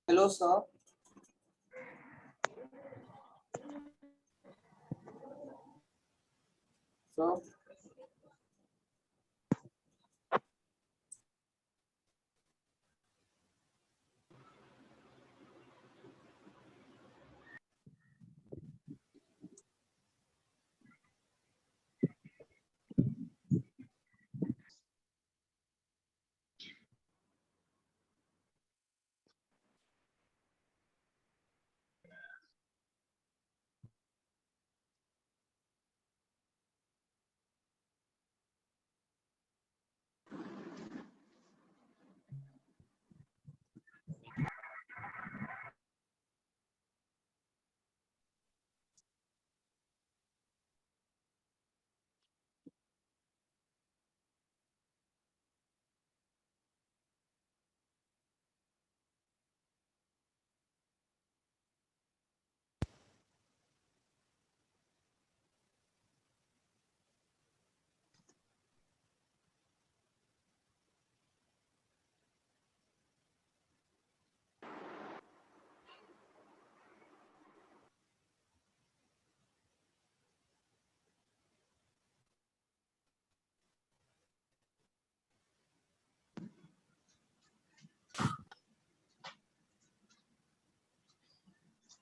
Hello, sir. Sir.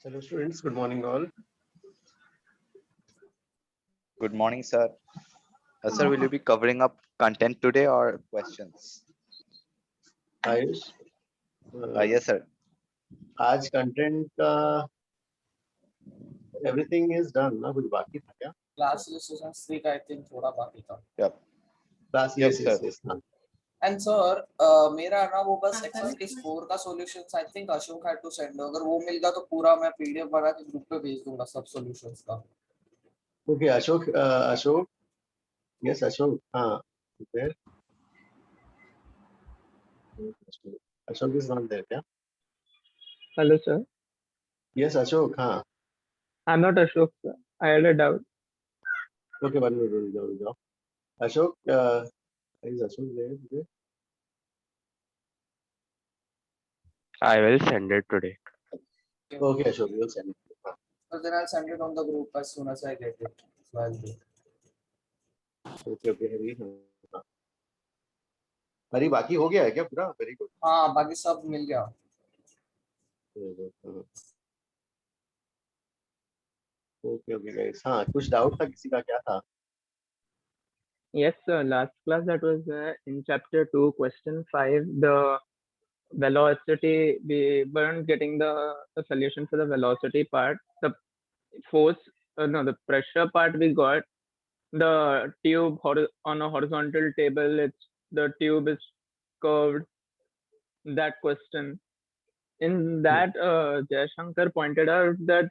Hello students, good morning all. Good morning, sir. Sir, will you be covering up content today or questions? Ayush Yes, sir. आज content का everything is done ना, कुछ बाकी था क्या? Class session 3 का I think थोड़ा बाकी था. Yep. Class Yep, yes sir. Yes yes हाँ. And sir, मेरा ना वो बस एक्सरसाइज 4 का solutions I think Ashok had to send. अगर वो मिल गया तो पूरा मैं पीडीएफ बना के ग्रुप पे भेज दूंगा सब सॉल्यूशंस का. ओके अशोक यस अशोक हाँ. There Ashok is not there क्या? Hello, sir. यस अशोक हाँ. I'm not Ashok, sir. I had a doubt. Okay one minute रुक जाओ. Ashok is Ashok there? I will send it today. Okay Ashok will send it. So then I'll send it on the group as soon as I get it. So I'll do. Okay okay Hari हाँ. हरी बाकी हो गया है क्या पूरा? Very good. हाँ बाकी सब मिल गया. ओके ओके गाइस हाँ कुछ डाउट था किसी का क्या था? Yes, sir. Last class that was in chapter 2, question 5, the velocity, we weren't getting the solution for the velocity part. The force, no, the pressure part we got. The tube on a horizontal table, the tube is curved. That question. In that, Jayashankar pointed out that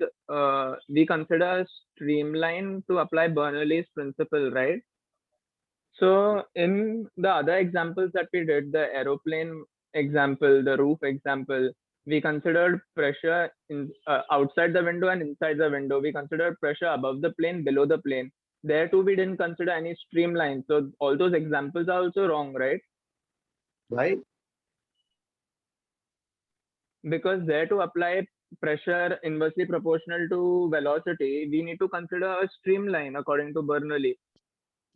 we consider streamline to apply Bernoulli's principle, right? So in the other examples that we did, the aeroplane example, the roof example, we considered pressure outside the window and inside the window. We considered pressure above the plane, below the plane. There too, we didn't consider any streamline. So all those examples are also wrong, right? Right? Because there to apply pressure inversely proportional to velocity, we need to consider a streamline according to Bernoulli.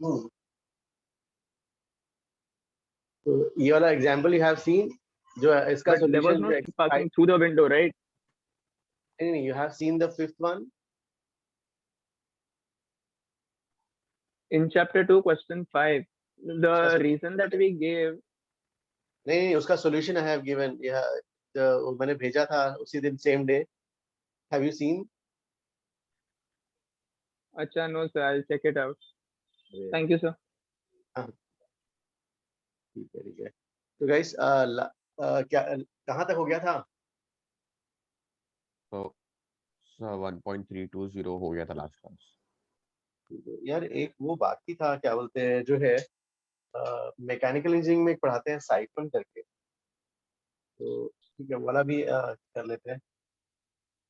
Hmm. So ये वाला example you have seen, जो इसका But there was solution no जो stream passing through the window, right? नहीं, you have seen the fifth one. In chapter 2, question 5, the उसका reason that we gave, नहीं, उसका solution I have given. जो मैंने भेजा था उसी दिन same day. Have you seen? acha, no, sir, I'll check it out. Thank you, sir. ठीक है. तो guys, क्या कहाँ तक हो गया था? So 1.320 हो गया था लास्ट क्लास. यार एक वो बाकी था, क्या बोलते हैं, जो है मैकेनिकल इंजीनियरिंग में पढ़ाते हैं साइफन करके. तो ठीक है, वाला भी कर लेते हैं.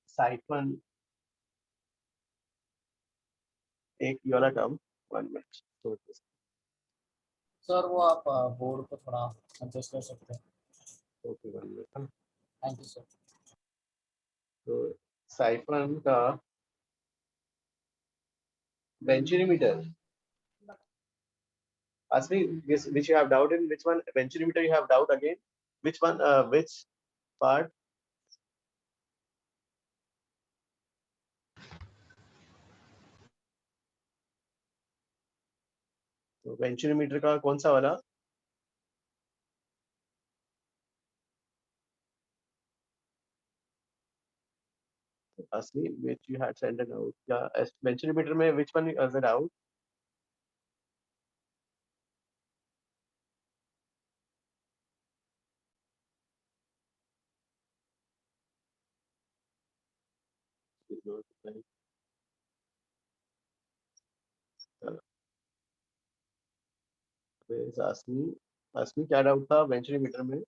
साइफन एक ये वाला टर्म 1 मिनट. सर वो आप बोर्ड को थोड़ा एडजस्ट कर सकते हैं. Okay, 1 minute. Thank you sir. तो साइफन का बेंचरीमीटर. Asmi, which you have doubt in, which one bencerimeter you have doubt again? Which one? Which part? तो बेंचरीमीटर का कौन सा वाला? Asmi, which you had sent a note. Yeah, bencerimeter में which one is it out? Asmi क्या doubt था बेंचरीमीटर में?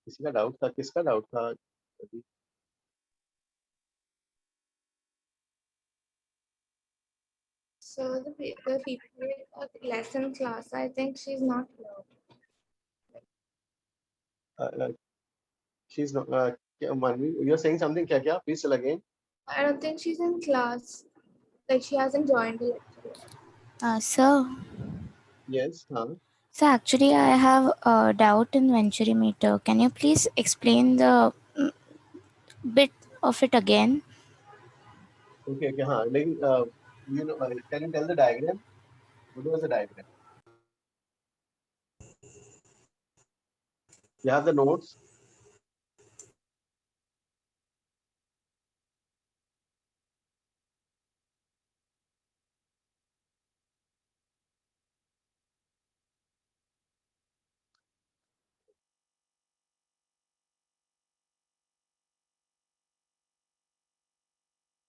किसी का डाउट था? किसका डाउट था? So the people of the lesson class, I think she's not here. She's not. Manvi, you're saying something? क्या? Please tell again. I don't think she's in class. Like she hasn't joined the lecture. Sir. Yes. So actually, I have a doubt in Venturimeter. Can you please explain the bit of it again? Okay. Like, you know, can you tell the diagram? What was the diagram? You have the notes.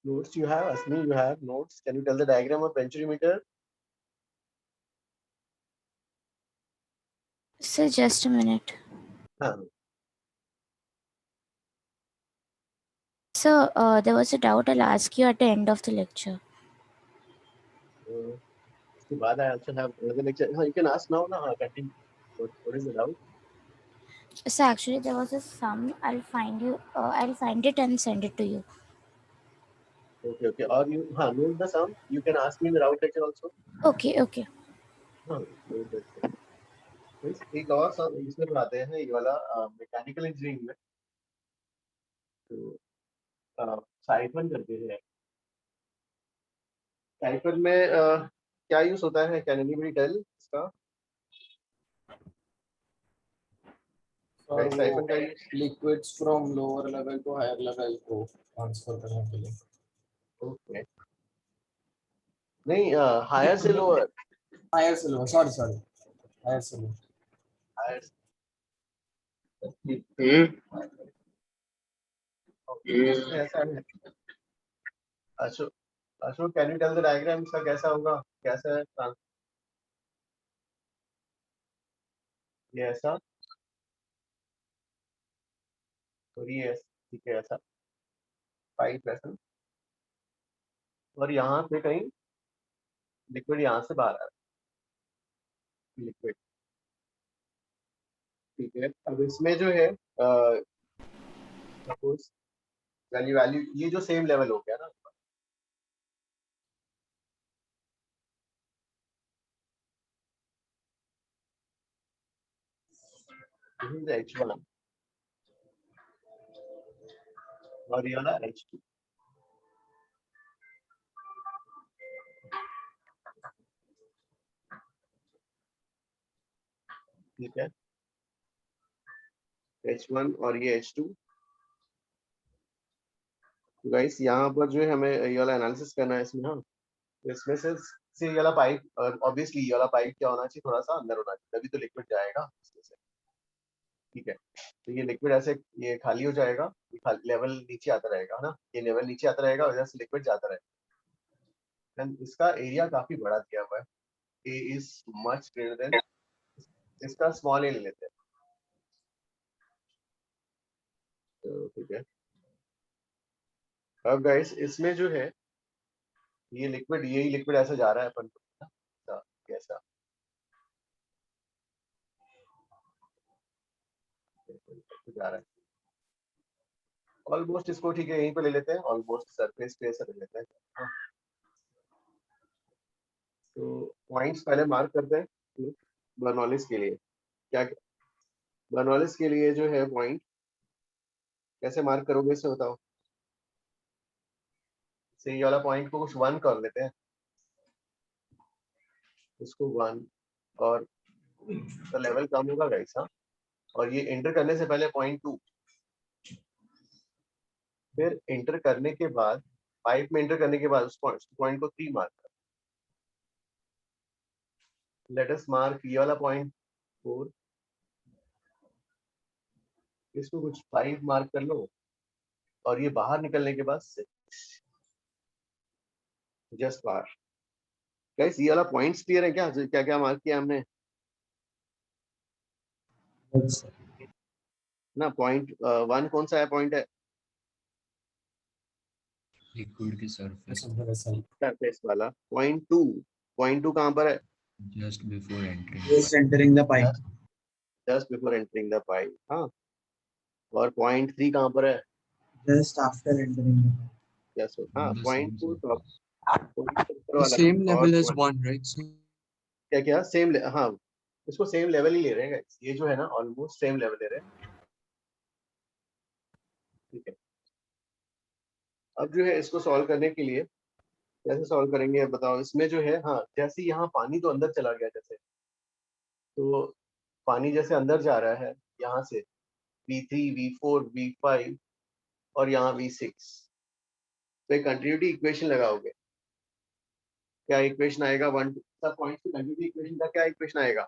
Notes you have, Asmi, you have notes. Can you tell the diagram of bencerimeter? Sir, just a minute. So there was a doubt I'll ask you at the end of the lecture. उसके बाद I also have another lecture. You can ask now. Continue. What is the doubt? So actually, there was a sum. I'll find it and send it to you. Okay. Or you note the sum. You can ask me in the doubt lecture also. Okay. Note the sum. एक और सब इसमें पढ़ाते हैं ये वाला mechanical engineering में, तो साइफन करते हैं। साइफन में क्या यूज होता है, कैन एनीबॉडी टेल इसका? गाइस साइफन का use liquids from lower level to higher level को ट्रांसफर करने के लिए। ओके, नहीं हायर से लोअर, हायर से लोअर, सॉरी हायर से लोअर। हायर ऐसा है। Ashok, Ashok can you tell the diagram इसका कैसा होगा, कैसा है ये ऐसा और ये ठीक है ऐसा पाइप ऐसा, और यहाँ पे कहीं लिक्विड यहाँ से बाहर आ रहा है लिक्विड, ठीक है। अब इसमें जो है सपोज वैल्यू वैल्यू ये जो सेम लेवल हो गया ना, this is H1 और ये वाला H2, ठीक है, H1 और ये H2। तो गाइस यहाँ पर जो है हमें ये वाला एनालिसिस करना है इसमें। हाँ, तो इसमें से ये वाला पाइप, ऑब्वियसली ये वाला पाइप क्या होना चाहिए, थोड़ा सा अंदर होना चाहिए, तभी तो लिक्विड जाएगा इसमें से, ठीक है। तो ये लिक्विड ऐसे ये खाली हो जाएगा, ये लेवल नीचे आता रहेगा, है ना, ये लेवल नीचे आता रहेगा और इधर से लिक्विड जाता रहेगा। एंड इसका एरिया काफी बड़ा दिया हुआ है, ए इज मच ग्रेटर देन, इसका स्मॉल ए ले लेते हैं, तो ठीक है। अब गाइस इसमें जो है ये लिक्विड, यही लिक्विड ऐसा जा रहा है अपन को, कैसा जा रहा है ऑलमोस्ट, इसको ठीक है यहीं पे ले लेते हैं, ऑलमोस्ट सरफेस पे ऐसा ले लेते हैं। हाँ। तो पॉइंट्स पहले मार्क करते हैं बर्नौलिस के लिए। क्या बर्नौलिस के लिए जो है पॉइंट कैसे मार्क करोगे इसे बताओ। से ये वाला पॉइंट को कुछ 1 कर लेते हैं, इसको 1, और तो लेवल कम होगा गाइस। हाँ, और ये एंटर करने से पहले 0.2, फिर एंटर करने के बाद पाइप में एंटर करने के बाद उस पॉइंट को 3 मार्क कर। लेट अस मार्क ये वाला पॉइंट 4, इसको कुछ 5 मार्क कर लो, और ये बाहर निकलने के बाद 6, जस्ट बाहर। गाइस ये वाला पॉइंट्स क्लियर है क्या, क्या क्या मार्क किया हमने ना। पॉइंट 1 कौन सा है पॉइंट है, लिक्विड की सरफेस सरफेस वाला। पॉइंट 2 कहाँ पर है, just before entering, Just entering the pipe. Just before entering the pipe. हाँ, और पॉइंट 3 कहाँ पर है, Just after entering the pipe. Yes. हाँ, point 4 top, The same level as one, right? So, क्या क्या सेम, हाँ इसको सेम लेवल ही ले रहे हैं guys। ये जो है ना ऑलमोस्ट सेम लेवल ले रहे हैं, ठीक है। अब जो है इसको सॉल्व करने के लिए कैसे सॉल्व करेंगे बताओ। इसमें जो है, हाँ जैसे यहाँ पानी तो अंदर चला गया, जैसे तो पानी जैसे अंदर जा रहा है यहाँ से V3 V4 V5 और यहाँ V6, तो एक कंटिन्यूटी इक्वेशन लगाओगे। क्या इक्वेशन आएगा, 1 सब पॉइंट्स की कंटिन्यूटी इक्वेशन का क्या इक्वेशन आएगा,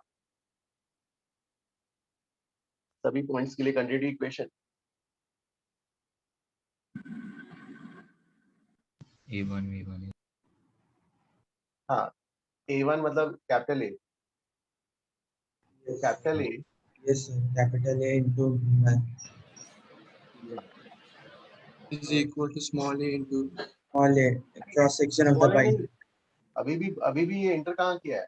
सभी पॉइंट्स के लिए कंटिन्यूटी इक्वेशन A1 V1। हाँ, A1 मतलब capital A, capital A yes, sir. Capital A into B1 is equal to small a into small a cross section of the pipe. अभी भी ये इंटर कहाँ किया है,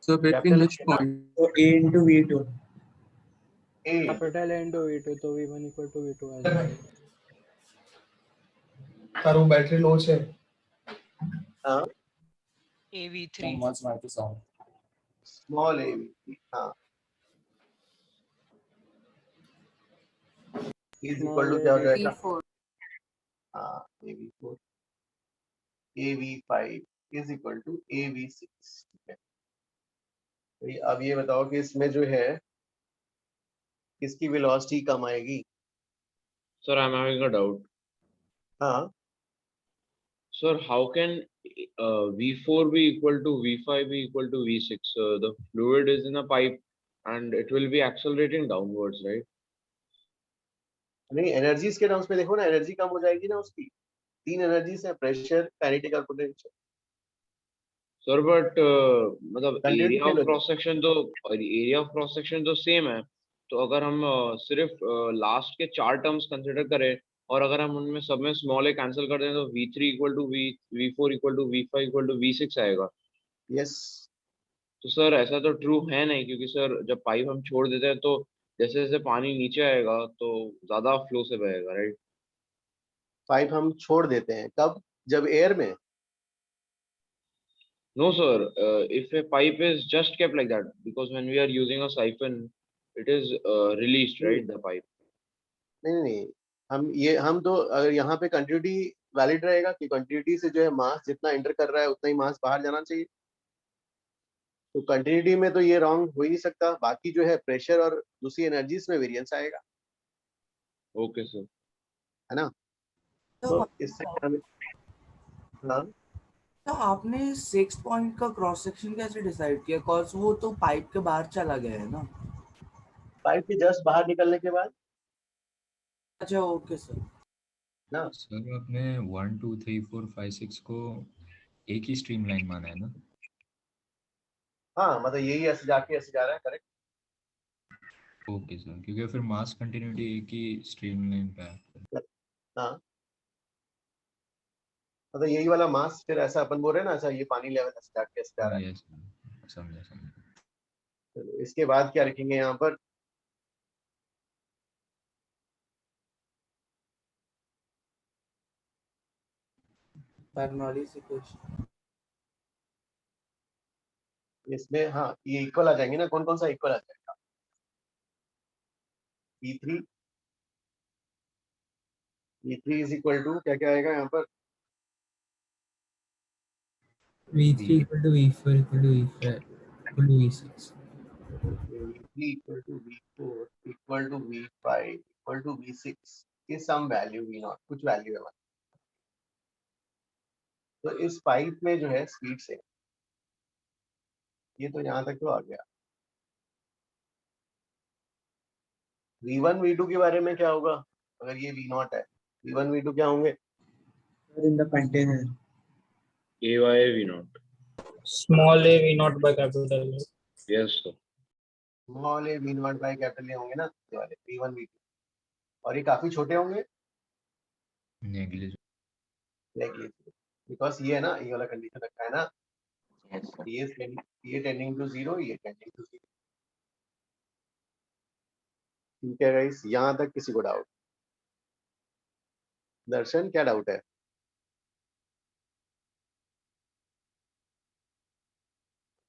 So between which point? So A into V2. A capital A into V2, तो V1 equal to V2 आ जाएगा। तारो battery low से हाँ So much mighty sound. Small A V, हाँ, इज इक्वल टू क्या हो जाएगा? V4 हाँ, AV4 AV5 is equal to AV6। ठीक है, तो अब ये बताओ कि इसमें जो है किसकी वेलोसिटी कम आएगी? Sir, I'm having a doubt. हाँ, Sir, how can V4 be equal to V5 be equal to V6? The fluid is in a pipe and it will be accelerating downwards, right? नहीं, energies के terms में देखो ना, energy कम हो जाएगी ना उसकी। 3 एनर्जीज है, प्रेशर, काइनेटिक और पोटेंशियल। Sir, but मतलब कंटिन्यूटी area फेल of हो जाएगी। cross section तो same है। तो अगर हम सिर्फ लास्ट के 4 टर्म्स कंसिडर करें और अगर हम उनमें सब में स्मॉल ए कैंसिल कर दें तो V3 equal to V4 equal to V5 equal to V6 आएगा। यस, तो सर ऐसा तो ट्रू है नहीं, क्योंकि सर जब पाइप हम छोड़ देते हैं तो जैसे जैसे पानी नीचे आएगा तो ज्यादा फ्लो से बहेगा, राइट? पाइप हम छोड़ देते हैं कब? जब एयर में। No, sir. If a pipe is just kept like that, because when we are using a siphon, it is released, right? The pipe. नहीं नहीं, हम तो अगर यहाँ पे कंटिन्यूटी वैलिड रहेगा कि कंटिन्यूटी से जो है मास जितना एंटर कर रहा है उतना ही मास बाहर जाना चाहिए। तो कंटिन्यूटी में तो ये रॉन्ग हो ही नहीं सकता। बाकी जो है प्रेशर और दूसरी एनर्जीज में वेरिएंस आएगा, Okay, sir. है ना? तो इससे हाँ, तो आपने 6 पॉइंट का क्रॉस सेक्शन कैसे डिसाइड किया? कॉज वो तो पाइप के बाहर चला गया है ना। पाइप के जस्ट बाहर निकलने के बाद अच्छा ओके सर। ना। सर आपने 1 2 3 4 5 6 को एक ही स्ट्रीम लाइन माना है ना? हाँ, मतलब यही ऐसे जाके ऐसे जा रहा है, करेक्ट। ओके सर, क्योंकि फिर मास कंटिन्यूटी एक ही स्ट्रीम लाइन पे है। हाँ, मतलब यही वाला मास फिर ऐसा अपन बोल रहे हैं ना, ऐसा ये पानी लेवल ऐसे जाके ऐसे जा रहा है। यस, समझा समझा। चलो, इसके बाद क्या रखेंगे यहाँ पर? Bernoulli's equation. इसमें हाँ, ये इक्वल आ जाएंगे ना। कौन कौन सा इक्वल आ जाएगा? E3 इज इक्वल टू क्या क्या आएगा यहाँ पर? V3 equal to V4 equal to V5 equal to V6. V3 equal to V4 equal to V5 equal to V6 की सम वैल्यू V0, कुछ वैल्यू है हमारी। तो इस पाइप में जो है स्पीड से ये तो यहाँ तक तो आ गया। V1 V2 के बारे में क्या होगा अगर ये V0 है? V1 V2 क्या होंगे? In the container. AY V0. Small a V0 by capital A. Yes, sir. Small A V0 by capital A होंगे ना ये वाले V1 V2, और ये काफी छोटे होंगे नेग्लिजिबल। बिकॉज ये है ना, ये वाला कंडीशन रखा है ना। ये टेंडिंग टू 0, ये टेंडिंग टू 0। ठीक है गाइस, यहाँ तक किसी को डाउट? दर्शन, क्या डाउट है?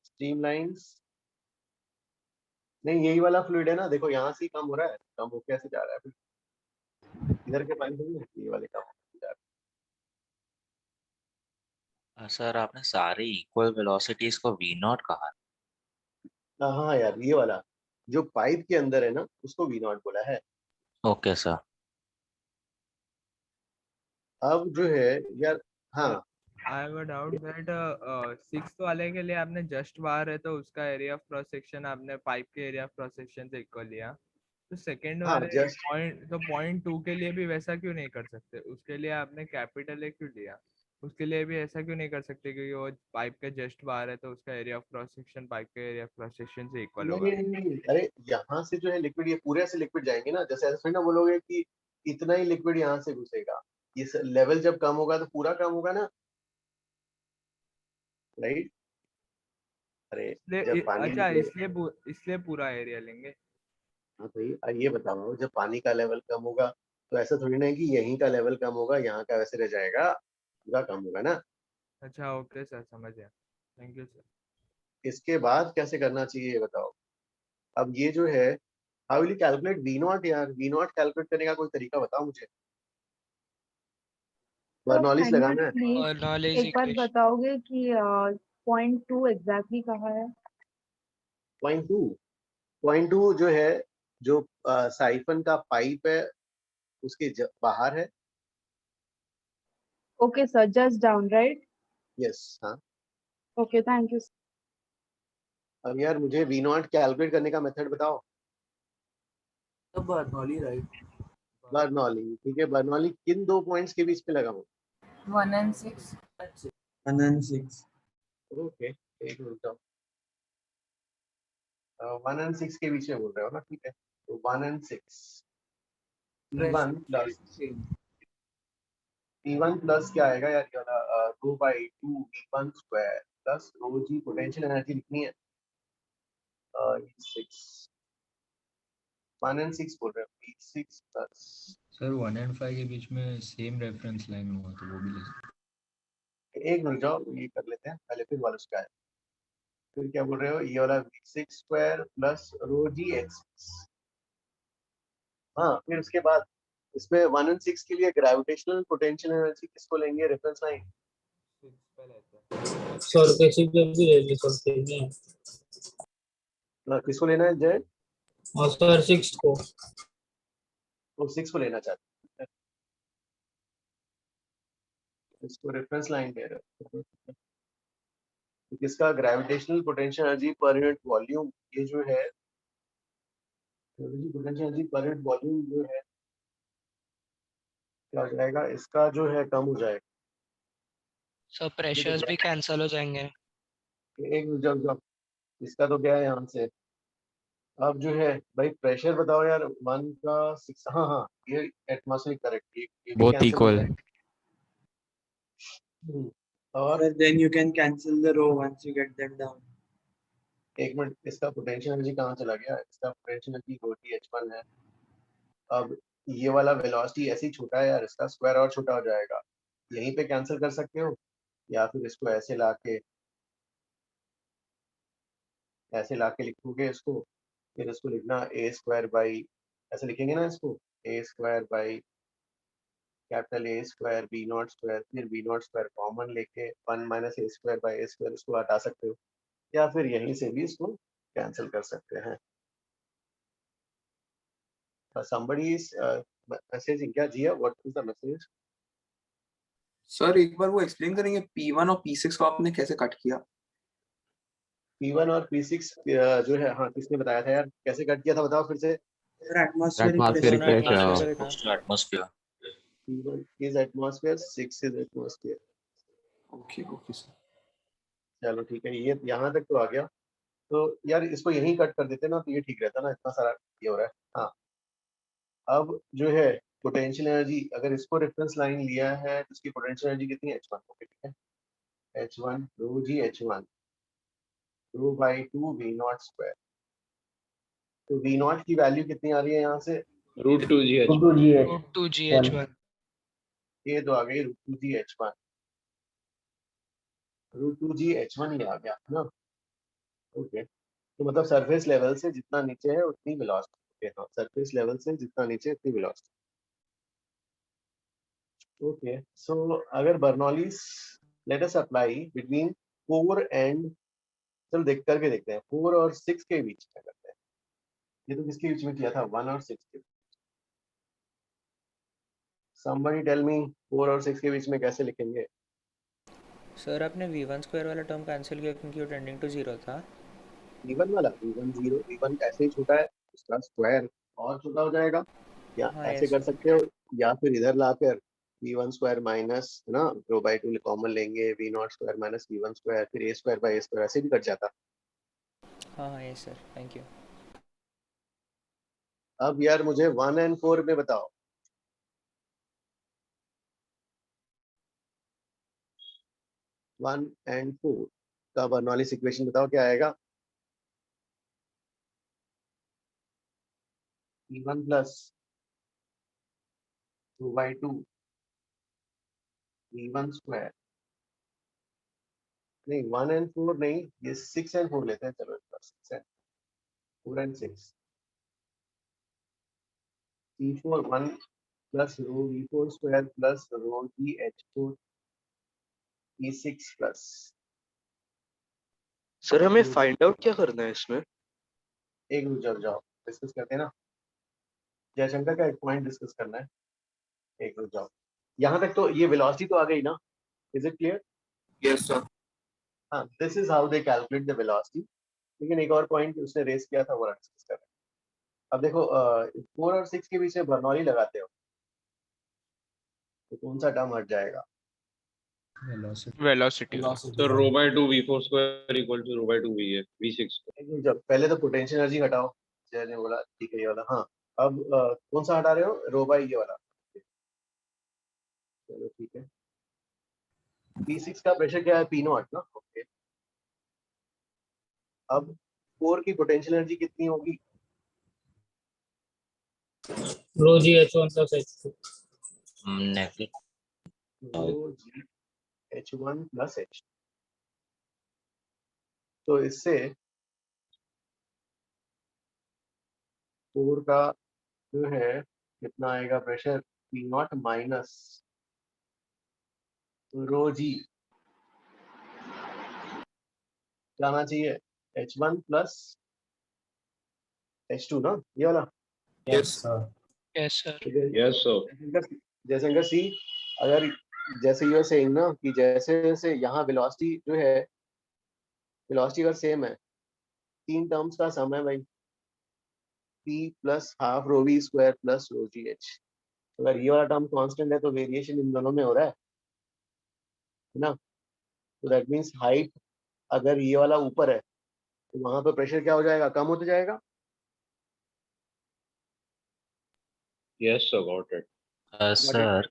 स्ट्रीमलाइंस नहीं, यही वाला फ्लूइड है ना। देखो यहाँ से ही कम हो रहा है, कम होके ऐसे जा रहा है। फिर इधर के पानी थोड़ी है, ये वाले कम होके जा रहा सर आपने सारे इक्वल वेलोसिटीज को V0 कहा। है। हाँ यार, ये वाला जो पाइप के अंदर है ना उसको V0 बोला है। Okay sir. अब जो है यार, हाँ, I have a doubt that sixth वाले के लिए आपने जस्ट बार है तो उसका एरिया ऑफ क्रॉस सेक्शन आपने पाइप के एरिया ऑफ क्रॉस सेक्शन से इक्वल लिया। तो सेकंड हाँ, वाले just पॉइंट 2 के लिए भी वैसा क्यों नहीं कर सकते? उसके लिए आपने कैपिटल ए क्यों लिया? उसके लिए भी ऐसा क्यों नहीं कर सकते क्योंकि वो पाइप के जस्ट बाहर है तो उसका area of cross section pipe के एरिया ऑफ क्रॉस सेक्शन से इक्वल होगा। नहीं, अरे यहाँ से जो है लिक्विड, ये पूरे से लिक्विड जाएंगे ना। जैसे ऐसे थोड़ी ना बोलोगे कि इतना ही लिक्विड यहाँ से घुसेगा। ये लेवल जब कम होगा तो पूरा कम होगा ना, राइट? अरे जब पानी अच्छा, इसलिए पूरा एरिया लेंगे। हाँ भाई, अब ये बताओ, जब पानी का लेवल कम होगा तो ऐसा थोड़ी ना है कि यहीं का लेवल कम होगा, यहाँ का वैसे रह जाएगा, पूरा कम होगा ना। अच्छा ओके सर, समझ गया। Thank you sir. इसके बाद कैसे करना चाहिए ये बताओ। अब ये जो है how will you calculate V nought यार, वी नॉट कैलकुलेट करने का कोई तरीका बताओ मुझे। बर्नौलीस लगाना है। प्लीज एक बार बताओगे कि 0.2 एग्जैक्टली कहाँ है? 0.2 जो है, जो साइफन का पाइप है उसके बाहर है। Okay sir, just down right? Yes हाँ। Okay, thank you. अब यार मुझे वी नॉट कैलकुलेट करने का मेथड बताओ। Bernoulli right. बर्नौली, ठीक है। बर्नौली किन दो पॉइंट्स के बीच पे लगाऊं? 1 and 6। 1 and 6. ओके, एक मिनट। 1 and 6 के बीच में बोल रहे हो ना, ठीक है। तो 1 and 6 P1 plus P1 plus क्या आएगा यार, ये वाला 2/2 V1 स्क्वायर प्लस रो जी पोटेंशियल एनर्जी लिखनी है। 6 1 and 6 बोल रहे हो, P6 प्लस सर 1 and 5 के बीच में सेम रेफरेंस लाइन हुआ तो वो भी ले सकते एक मिनट जाओ, ये कर लेते हैं पहले, फिर वाला स्क्वायर। फिर क्या बोल रहे हो, ये वाला V6 स्क्वायर प्लस रो जी X। हाँ, फिर उसके बाद इसमें 1 and 6 के लिए ग्रेविटेशनल पोटेंशियल एनर्जी किसको लेंगे रेफरेंस लाइन? सर कैसे भी ले सकते हैं? किसको लेना है जय? और सर 6 को। तो 6 को लेना चाहते हैं, इसको रेफरेंस लाइन दे रहे हो। तो किसका gravitational potential energy per unit volume, ये जो है potential energy per unit volume जो है क्या हो जाएगा, इसका जो है कम हो जाएगा। सर प्रेशर्स भी कैंसिल हो जाएंगे। एक जब जब इसका तो क्या है यहाँ से। अब जो है भाई प्रेशर बताओ यार, 1 का 6, हाँ हाँ ये एटमॉस्फेरिक करेक्ट, ये भी both कैंसिल हो equal. जाएगा। और Sir, then you can cancel the row once you get them down. एक मिनट, इसका पोटेंशियल एनर्जी कहाँ चला गया? इसका पोटेंशियल एनर्जी रोटी H1 है। अब ये वाला वेलोसिटी ऐसे ही छोटा है यार, इसका स्क्वायर और छोटा हो जाएगा। यहीं पे कैंसिल कर सकते हो, या फिर इसको ऐसे लाके लिखोगे इसको, फिर इसको लिखना a स्क्वायर बाई, ऐसे लिखेंगे ना इसको, a square by capital A square B nought square, फिर बी नॉट स्क्वायर कॉमन लेके 1 minus a square by a square, इसको हटा सकते हो, या फिर यहीं से भी इसको कैंसिल कर सकते हैं। somebody is messaging, क्या जिया, what is the message? Sir एक बार वो एक्सप्लेन करेंगे P1 और P6 को आपने कैसे कट किया? P1 और P6 जो है, हाँ किसने बताया था यार, कैसे कट किया था बताओ फिर से। Atmospheric pressure. Close to atmosphere. P1 is atmosphere, 6 is atmosphere। Okay okay sir. चलो ठीक है, ये यहाँ तक तो आ गया। तो यार इसको यहीं कट कर देते ना, तो ये ठीक रहता ना, इतना सारा ये हो रहा है। हाँ, अब जो है पोटेंशियल एनर्जी, अगर इसको रेफरेंस लाइन लिया है तो इसकी पोटेंशियल एनर्जी कितनी है? H1, ओके ठीक है। H1 rho g H1 2/2 V nought square. तो V नॉट की वैल्यू कितनी आ रही है यहाँ से? √2GH1। ये तो आ गई √2GH1, √2GH1 ही आ गया ना। ओके, तो मतलब सरफेस लेवल से जितना नीचे है उतनी वेलोसिटी। हाँ, सरफेस लेवल से जितना नीचे उतनी वेलोसिटी। ओके, सो अगर Bernoulli's let us apply between 4 and, चलो देख करके देखते हैं 4 और 6 के बीच में करते हैं। ये तो किसके बीच में किया था? 1 और 6 के। somebody tell me 4 और 6 के बीच में कैसे लिखेंगे? सर आपने V1 स्क्वायर वाला टर्म कैंसिल किया क्योंकि वो टेंडिंग टू 0 था। V1 वाला, V1 0, V1 ऐसे ही छोटा है, उसका स्क्वायर और छोटा हो जाएगा, या हाँ ऐसे कर सकते हो, या फिर इधर लाकर V1 स्क्वायर माइनस है ना, 2/2 कॉमन लेंगे, V nought square minus V1 square, फिर a square by a square, ऐसे भी कट जाता। हाँ हाँ यस सर, थैंक यू। अब यार मुझे 1 and 4 में बताओ। वन एंड 4 का बर्नौलीज इक्वेशन बताओ क्या आएगा? P1 प्लस 2/2 V1 स्क्वायर नहीं 1 and 4 नहीं, ये 6 and 4 लेते हैं, चलो 4 and 6 P4 1 plus rho V4 square plus rho G H4 P6 plus sir हमें फाइंड आउट क्या करना है इसमें? एक रुक जाओ डिस्कस करते हैं ना। जयशंकर का एक पॉइंट डिस्कस करना है, एक रुक जाओ। यहाँ तक तो ये वेलोसिटी तो आ गई ना, is it clear? Yes sir. हाँ, this is how they calculate the velocity. लेकिन एक और पॉइंट उसने रेस किया था, वो डिस्कस कर रहे हैं। अब देखो 4 और 6 के पीछे बर्नौली लगाते हो तो कौन सा टर्म हट जाएगा? वेलोसिटी। तो rho by 2 v4 square equal to rho by 2 v6। जब पहले तो पोटेंशियल एनर्जी हटाओ, जय ने बोला ठीक है ये वाला। हाँ, अब कौन सा हटा रहे हो? रो बाय ये वाला। चलो ठीक है। P6 का प्रेशर क्या है? P0 ना। ओके, अब 4 की पोटेंशियल एनर्जी कितनी होगी? रो जी H1 plus H2 रो जी H1 प्लस H। तो इससे 4 का जो है कितना आएगा प्रेशर? P0 माइनस रो जी क्या आना चाहिए? H1 प्लस H2 ना, ये वाला। Yes sir. Yes sir. Yes sir. Jaishankar see, अगर जैसे यू आर सेइंग ना कि जैसे जैसे यहाँ वेलोसिटी जो है, वेलोसिटी अगर सेम है, 3 टर्म्स का सम है भाई, P plus half rho V square plus rho g h. अगर ये वाला टर्म कांस्टेंट है तो वेरिएशन इन दोनों में हो रहा है ना। तो दैट मींस हाइट अगर ये वाला ऊपर है तो वहां पर प्रेशर क्या हो जाएगा? कम होता जाएगा। यस sir, got it. Sir,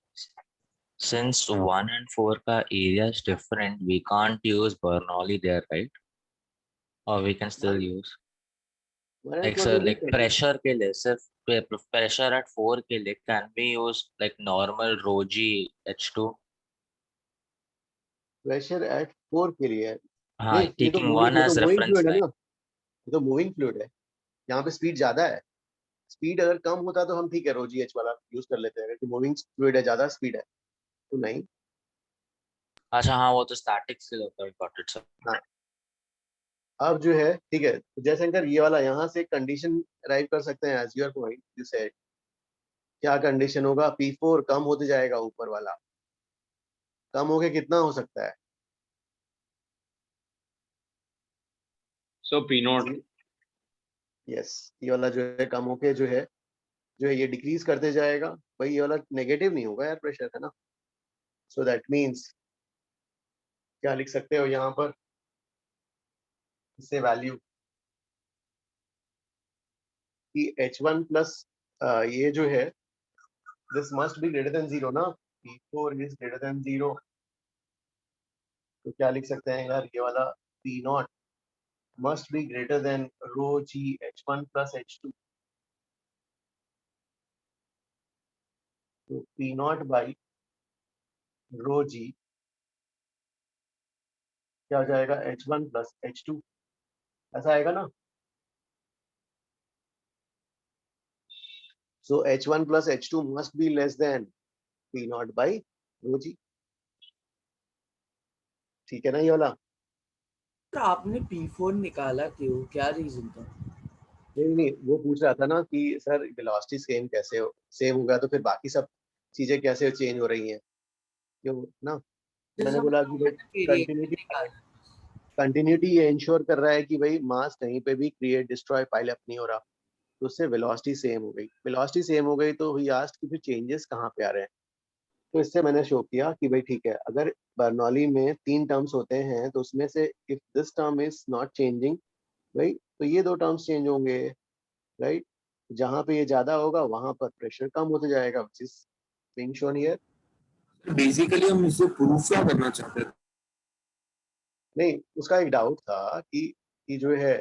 since 1 and 4 का area is different, we can't use Bernoulli there, right? Or we can still use. Like sir, like pressure के लिए सिर्फ pressure at 4 के लिए can we use like normal rho g H2? Pressure at 4 के लिए हाँ, taking one as reference है line. ना, ये तो मूविंग फ्लूइड है, यहाँ पे स्पीड ज्यादा है। स्पीड अगर कम होता तो हम ठीक है रो जी एच वाला यूज कर लेते हैं, कि मूविंग फ्लूइड है, ज्यादा स्पीड है तो नहीं। अच्छा हाँ, वो तो स्टैटिक्स के लिए होता है, गॉट इट सर। हाँ, अब जो है ठीक है, तो जयशंकर ये वाला यहाँ से कंडीशन राइव कर सकते हैं as your point you said. क्या कंडीशन होगा? P4 कम होते जाएगा, ऊपर वाला कम होके कितना हो सकता है? सो P0। यस, ये वाला जो है कम होके जो है ये डिक्रीज करते जाएगा भाई, ये वाला नेगेटिव नहीं होगा यार प्रेशर, है ना। सो दैट मीन्स क्या लिख सकते हो यहाँ पर इससे वैल्यू कि H1 प्लस ये जो है this must be greater than 0 ना, P4 इज ग्रेटर देन 0। तो क्या लिख सकते हैं यार, ये वाला P0 must be greater than rho g H1 plus H2। तो P0 by rho g क्या हो जाएगा? H1 plus H2, ऐसा आएगा ना। So H1 plus H2 must be less than P0 by rho g। ठीक है ना ये वाला? तो आपने P4 निकाला क्यों? क्या रीजन था? नहीं, वो पूछ रहा था ना कि सर वेलोसिटी सेम कैसे हो, सेम होगा तो फिर बाकी सब चीजें कैसे चेंज हो रही हैं, क्यों ना। मैंने बोला कि कंटिन्यूटी ये इंश्योर कर रहा है कि भाई मास कहीं पे भी क्रिएट डिस्ट्रॉय पाइल अप नहीं हो रहा, तो उससे वेलोसिटी सेम हो गई। वेलोसिटी सेम हो गई तो ही आस्क्ड कि फिर चेंजेस कहाँ पे आ रहे हैं। तो इससे मैंने शो किया कि भाई ठीक है, अगर बर्नौली में 3 टर्म्स होते हैं तो उसमें से if this term is not changing भाई, तो ये 2 टर्म्स चेंज होंगे, राइट। जहाँ पे ये ज्यादा होगा वहां पर प्रेशर कम होते जाएगा, which is being shown here. Basically हम इससे प्रूफ क्या करना चाहते थे? नहीं, उसका एक डाउट था कि जो है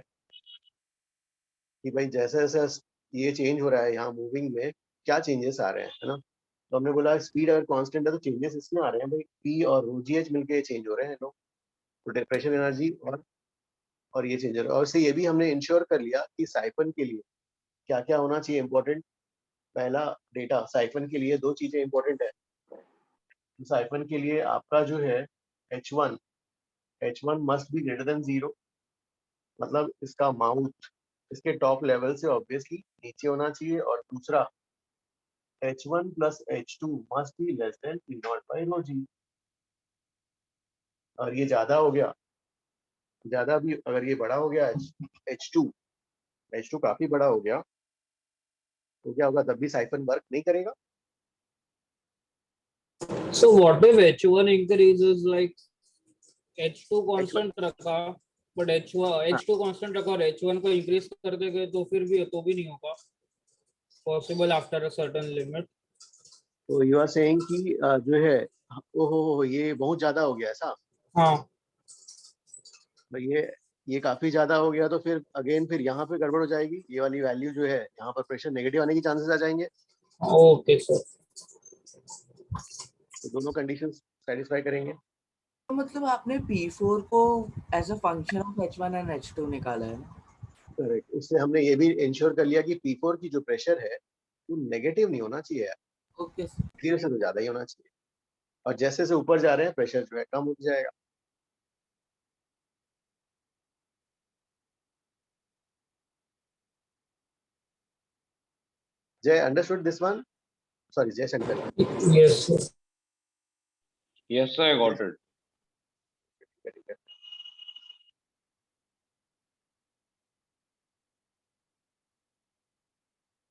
कि भाई जैसे जैसे ये चेंज हो रहा है यहाँ मूविंग में, क्या चेंजेस आ रहे हैं, है ना। तो हमने बोला स्पीड अगर कांस्टेंट है तो चेंजेस इसमें आ रहे हैं भाई, P और rho g h मिलके चेंज हो रहे हैं लोग। प्रेशर एनर्जी और ये चेंजर। और से ये भी हमने इंश्योर कर लिया कि साइफन के लिए क्या क्या होना चाहिए इंपॉर्टेंट। पहला डेटा, साइफन के लिए 2 चीजें इंपॉर्टेंट है। साइफन के लिए आपका जो है H1 must be greater than 0, मतलब इसका माउथ इसके टॉप लेवल से ऑब्वियसली नीचे होना चाहिए। और दूसरा H1 plus H2 must be less than P naught by rho g। और ये ज्यादा हो गया, ज्यादा भी अगर ये बड़ा हो गया H2 काफी बड़ा हो गया तो क्या होगा, तब भी साइफन वर्क नहीं करेगा। So what if H1 increases like H2 constant रखा but H2 constant रखा और H1 को increase कर देंगे तो फिर भी नहीं होगा possible after a certain limit। तो यू आर सेइंग कि जो है ओहो ये बहुत ज्यादा हो गया ऐसा। हाँ तो ये काफी ज्यादा हो गया तो फिर यहाँ पे गड़बड़ हो जाएगी। ये वाली वैल्यू जो है यहाँ पर प्रेशर नेगेटिव आने की चांसेस आ जाएंगे। Okay sir. तो दोनों कंडीशंस सेटिस्फाई करेंगे। तो मतलब आपने P4 को as a function of H1 and H2 निकाला है ना? करेक्ट। इससे हमने ये भी इंश्योर कर लिया कि P4 की जो प्रेशर है वो नेगेटिव नहीं होना चाहिए। ओके। 0 से तो ज्यादा ही होना चाहिए। और जैसे से ऊपर जा रहे हैं प्रेशर जो है कम हो जाएगा। जय अंडरस्टूड दिस वन? सॉरी जय Shankar. Yes sir. Yes, sir, I got it.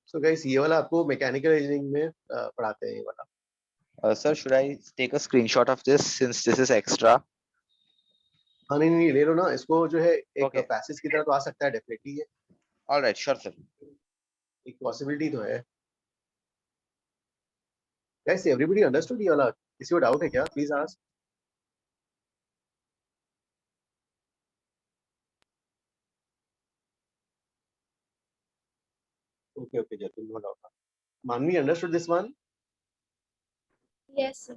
So guys, ये वाला आपको मैकेनिकल इंजीनियरिंग में पढ़ाते हैं ये वाला। Sir, should I take a screenshot of this since this is extra? हाँ नहीं ले लो ना इसको, जो है एक पैसेज की तरह तो आ सकता है डेफिनेटली ये। All right, sure sir. एक पॉसिबिलिटी तो है। Guys, everybody understood ये वाला? किसी को डाउट है क्या? Please ask. Okay Jatin, no doubt. Manvi understood this one? Yes, sir.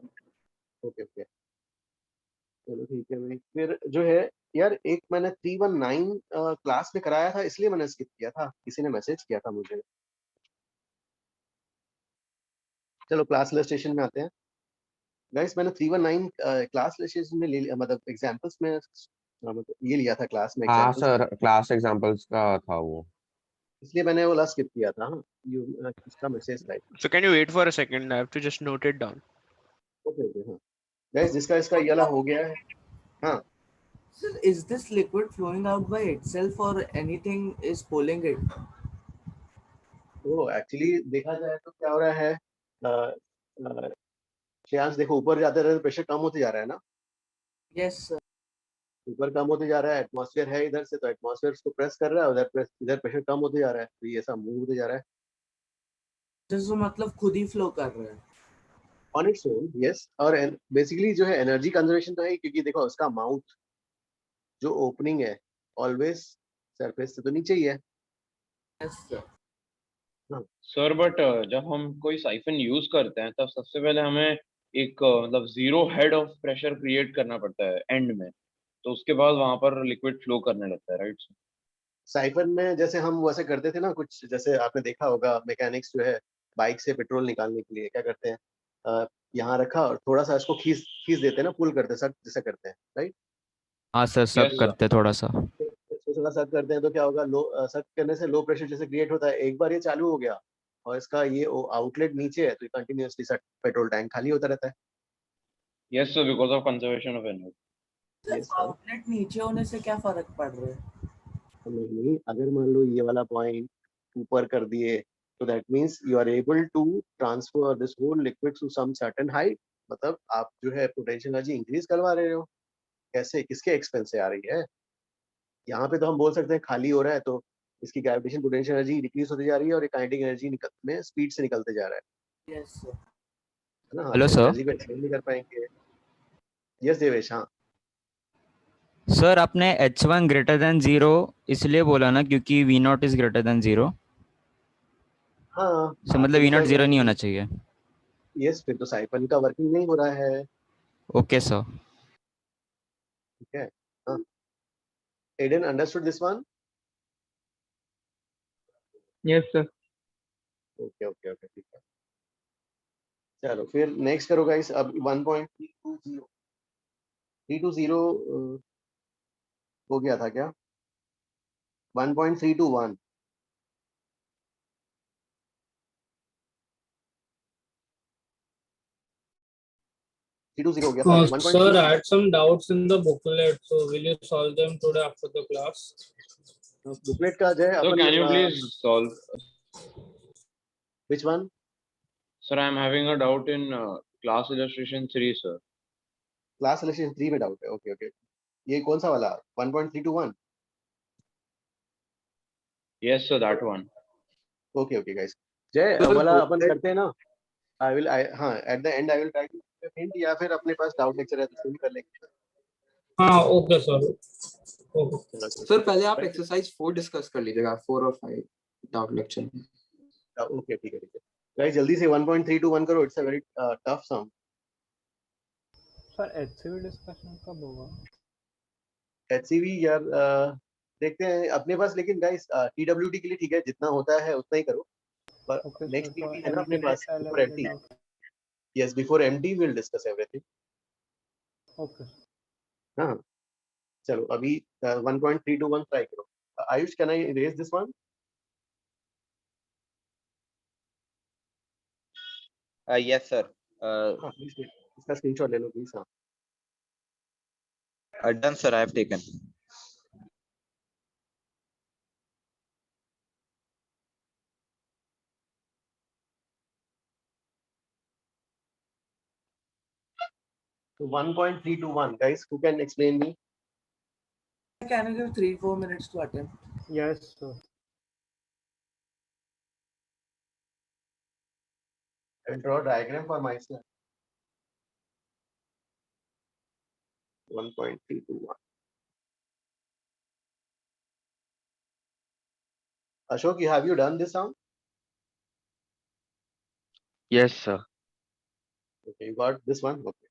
Okay चलो ठीक है भाई। फिर जो है यार एक मैंने 319 क्लास में कराया था इसलिए मैंने स्किप किया था, किसी ने मैसेज किया था मुझे। चलो क्लास इलस्ट्रेशन में आते हैं। गाइस मैंने 319 क्लास इलस्ट्रेशन में ले लिया, मतलब एग्जांपल्स में मतलब ये लिया था क्लास में हाँ एग्जांपल्स, सर क्लास एग्जांपल्स का था वो, इसलिए मैंने वो लास्ट स्किप किया था। हाँ इसका मैसेज था। So can you wait for a second? I have to just note it down. Okay हाँ गाइस जिसका इसका ये वाला हो गया है। हाँ Sir, is this liquid flowing out by itself or anything is pulling it? तो एक्चुअली देखा जाए तो क्या हो रहा है, श्रेयांश देखो ऊपर जाते रहे प्रेशर कम होते जा रहा है ना। Yes sir. ऊपर कम होते जा रहा है, एटमॉस्फेयर है इधर से तो एटमॉस्फेयर उसको प्रेस कर रहा है, इधर प्रेशर कम होते जा रहा है तो ये ऐसा मूव होते जा रहा है। तो मतलब खुद ही फ्लो कर रहा है ऑन इट्स ओन। यस, और बेसिकली जो है एनर्जी कंजर्वेशन तो है क्योंकि देखो उसका माउथ जो ओपनिंग है ऑलवेज सरफेस से तो नीचे ही है। Yes sir. सर बट जब हम कोई साइफन यूज करते हैं तब सबसे पहले हमें एक मतलब zero head of pressure create करना पड़ता है एंड में, तो उसके बाद वहां पर लिक्विड फ्लो करने लगता है, राइट? साइफन में जैसे हम वैसे करते थे ना कुछ, जैसे आपने देखा होगा मैकेनिक्स जो है बाइक से पेट्रोल निकालने के लिए क्या करते हैं, यहाँ रखा और थोड़ा सा इसको खींच देते हैं ना, पुल करते हैं सर, जैसा करते हैं राइट। हाँ सर सब करते थोड़ा सा। थोड़ा सा करते हैं तो क्या होगा, लो सक करने से लो प्रेशर जैसे क्रिएट होता है। एक बार ये चालू हो गया और इसका ये आउटलेट नीचे है तो कंटिन्यूअसली सर पेट्रोल टैंक खाली होता रहता है। Yes sir, because of conservation of energy. Yes outlet नीचे होने से क्या फर्क पड़ रहा है? नहीं, अगर मान लो ये वाला पॉइंट ऊपर कर दिए तो that means you are able to transfer this whole liquid to some certain height, मतलब आप जो है पोटेंशियल एनर्जी इंक्रीज करवा रहे हो। कैसे, किसके एक्सपेंस से आ रही है? यहाँ पे तो हम बोल सकते हैं खाली हो रहा है तो इसकी ग्रेविटेशन पोटेंशियल एनर्जी डिक्रीज होती जा रही है और काइनेटिक एनर्जी में स्पीड से निकलते जा रहा है। Yes sir. है ना? Hello sir. एनर्जी को एक्सप्लेन नहीं कर पाएंगे। यस देवेश। हाँ सर आपने H1 ग्रेटर देन 0 इसलिए बोला ना क्योंकि V0 इज ग्रेटर देन 0। हाँ सो मतलब V0 0 नहीं होना चाहिए। यस, फिर तो साइफन का वर्किंग नहीं हो रहा है। Okay sir. ठीक है, Aiden, understood this one? Yes, sir. Okay okay okay ठीक है। चलो फिर नेक्स्ट करो गाइस। अब 1.320 हो गया था क्या? 1.321 320 हो गया था। Sir, I had some doubts in the booklet, so will you solve them today after the class? Booklet का जो है So upon can you please solve? which one? Sir, I am having a doubt in class illustration 3, sir. Class election 3 में doubt है। Okay okay, ये कौन सा वाला 1.321? Yes, sir, that one. Okay okay guys, जय वाला अपन करते हैं ना। आई विल हाँ at the end I will try to hint, या फिर अपने पास डाउट लेक्चर है तो उसमें भी कर लेंगे। हाँ ओके सर। सर पहले आप एक्सरसाइज 4 डिस्कस कर लीजिएगा, 4 और 5 डाउट लेक्चर में। ओके ठीक है ठीक है गाइस, जल्दी से 1.321 करो। It's a very tough sum. Sir HCV discussion कब होगा? एचसीवी यार देखते हैं अपने पास, लेकिन गाइस टीडब्ल्यूटी के लिए ठीक है, जितना होता है उतना ही करो। पर नेक्स्ट वीक भी है ना अपने पास before MT. Yes before MT will discuss everything. Okay हाँ चलो अभी 1.321 ट्राई करो। Ayush can I raise this one? Yes, sir. Please इसका स्क्रीनशॉट ले लो प्लीज। हाँ Done, sir. I have taken. So 1.321 guys, who can explain me? Can you give 3-4 minutes to attempt? Yes, sir. I will draw a diagram for myself. 1.321. Ashok, have you done this sound? Yes, sir. Okay, you got this one? Okay.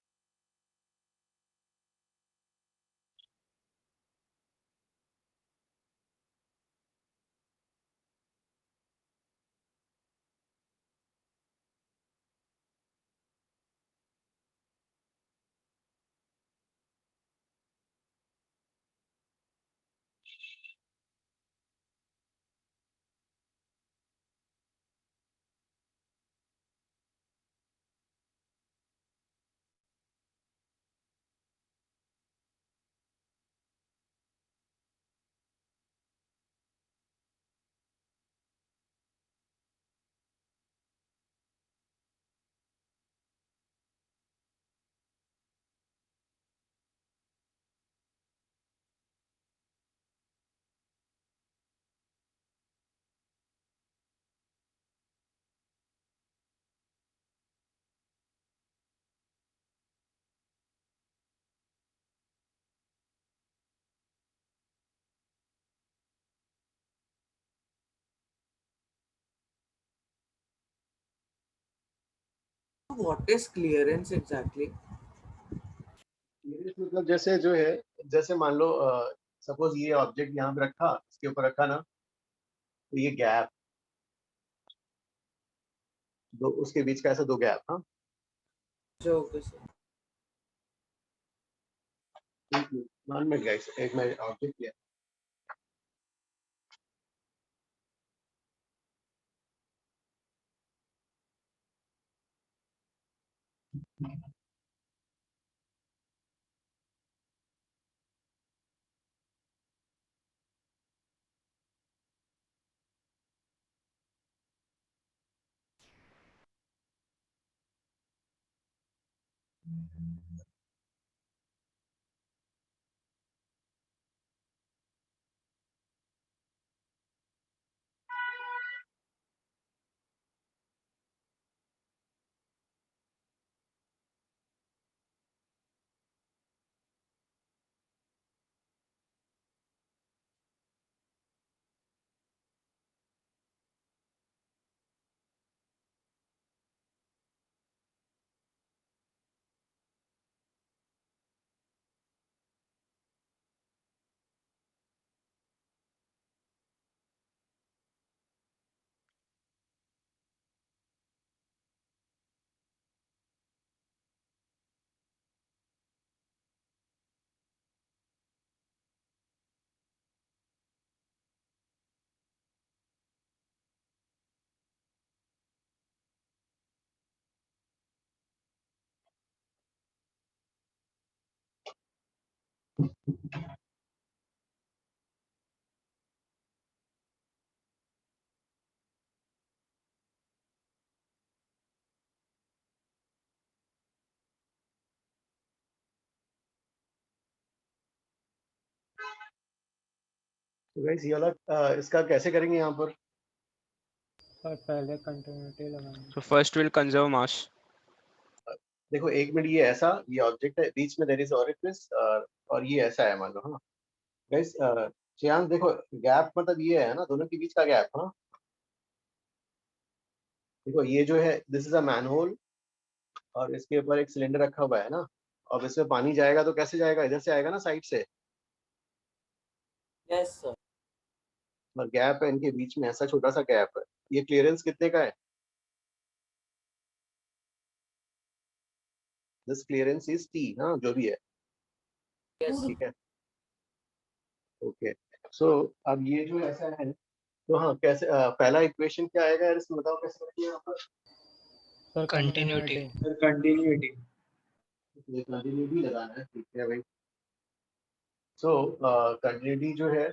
What is clearance exactly? Clearance मतलब जैसे जो है, जैसे मान लो suppose ये object यहाँ पे रखा, इसके ऊपर रखा ना, तो ये गैप दो, उसके बीच का ऐसा दो गैप। हाँ ओके सर। 1 मिनट गाइस, एक मैं ऑब्जेक्ट लिया। तो गाइस ये वाला इसका कैसे करेंगे यहाँ पर? पहले कंटिन्यूटी लगानी। So first we'll conserve mass. देखो 1 मिनट, ये ऐसा, ये ऑब्जेक्ट है, बीच में देयर इज ऑरिफिस और ये ऐसा है मान लो। हाँ गाइस, श्रेयांश देखो गैप मतलब ये है ना, दोनों के बीच का गैप। हाँ देखो ये जो है दिस इज अ मैनहोल और इसके ऊपर एक सिलेंडर रखा हुआ है ना। अब इसमें पानी जाएगा तो कैसे जाएगा? इधर से आएगा ना, साइड से। Yes sir. और गैप है इनके बीच में, ऐसा छोटा सा गैप है। ये क्लियरेंस कितने का है? This clearance is T. हाँ जो भी है, ठीक है, ओके। सो अब ये जो ऐसा है तो हाँ कैसे पहला इक्वेशन क्या आएगा यार, इसमें बताओ कैसे करेंगे यहाँ पर? Sir continuity. Sir continuity. ये कंटिन्यूटी लगाना है, ठीक है भाई। सो कंटिन्यूटी जो है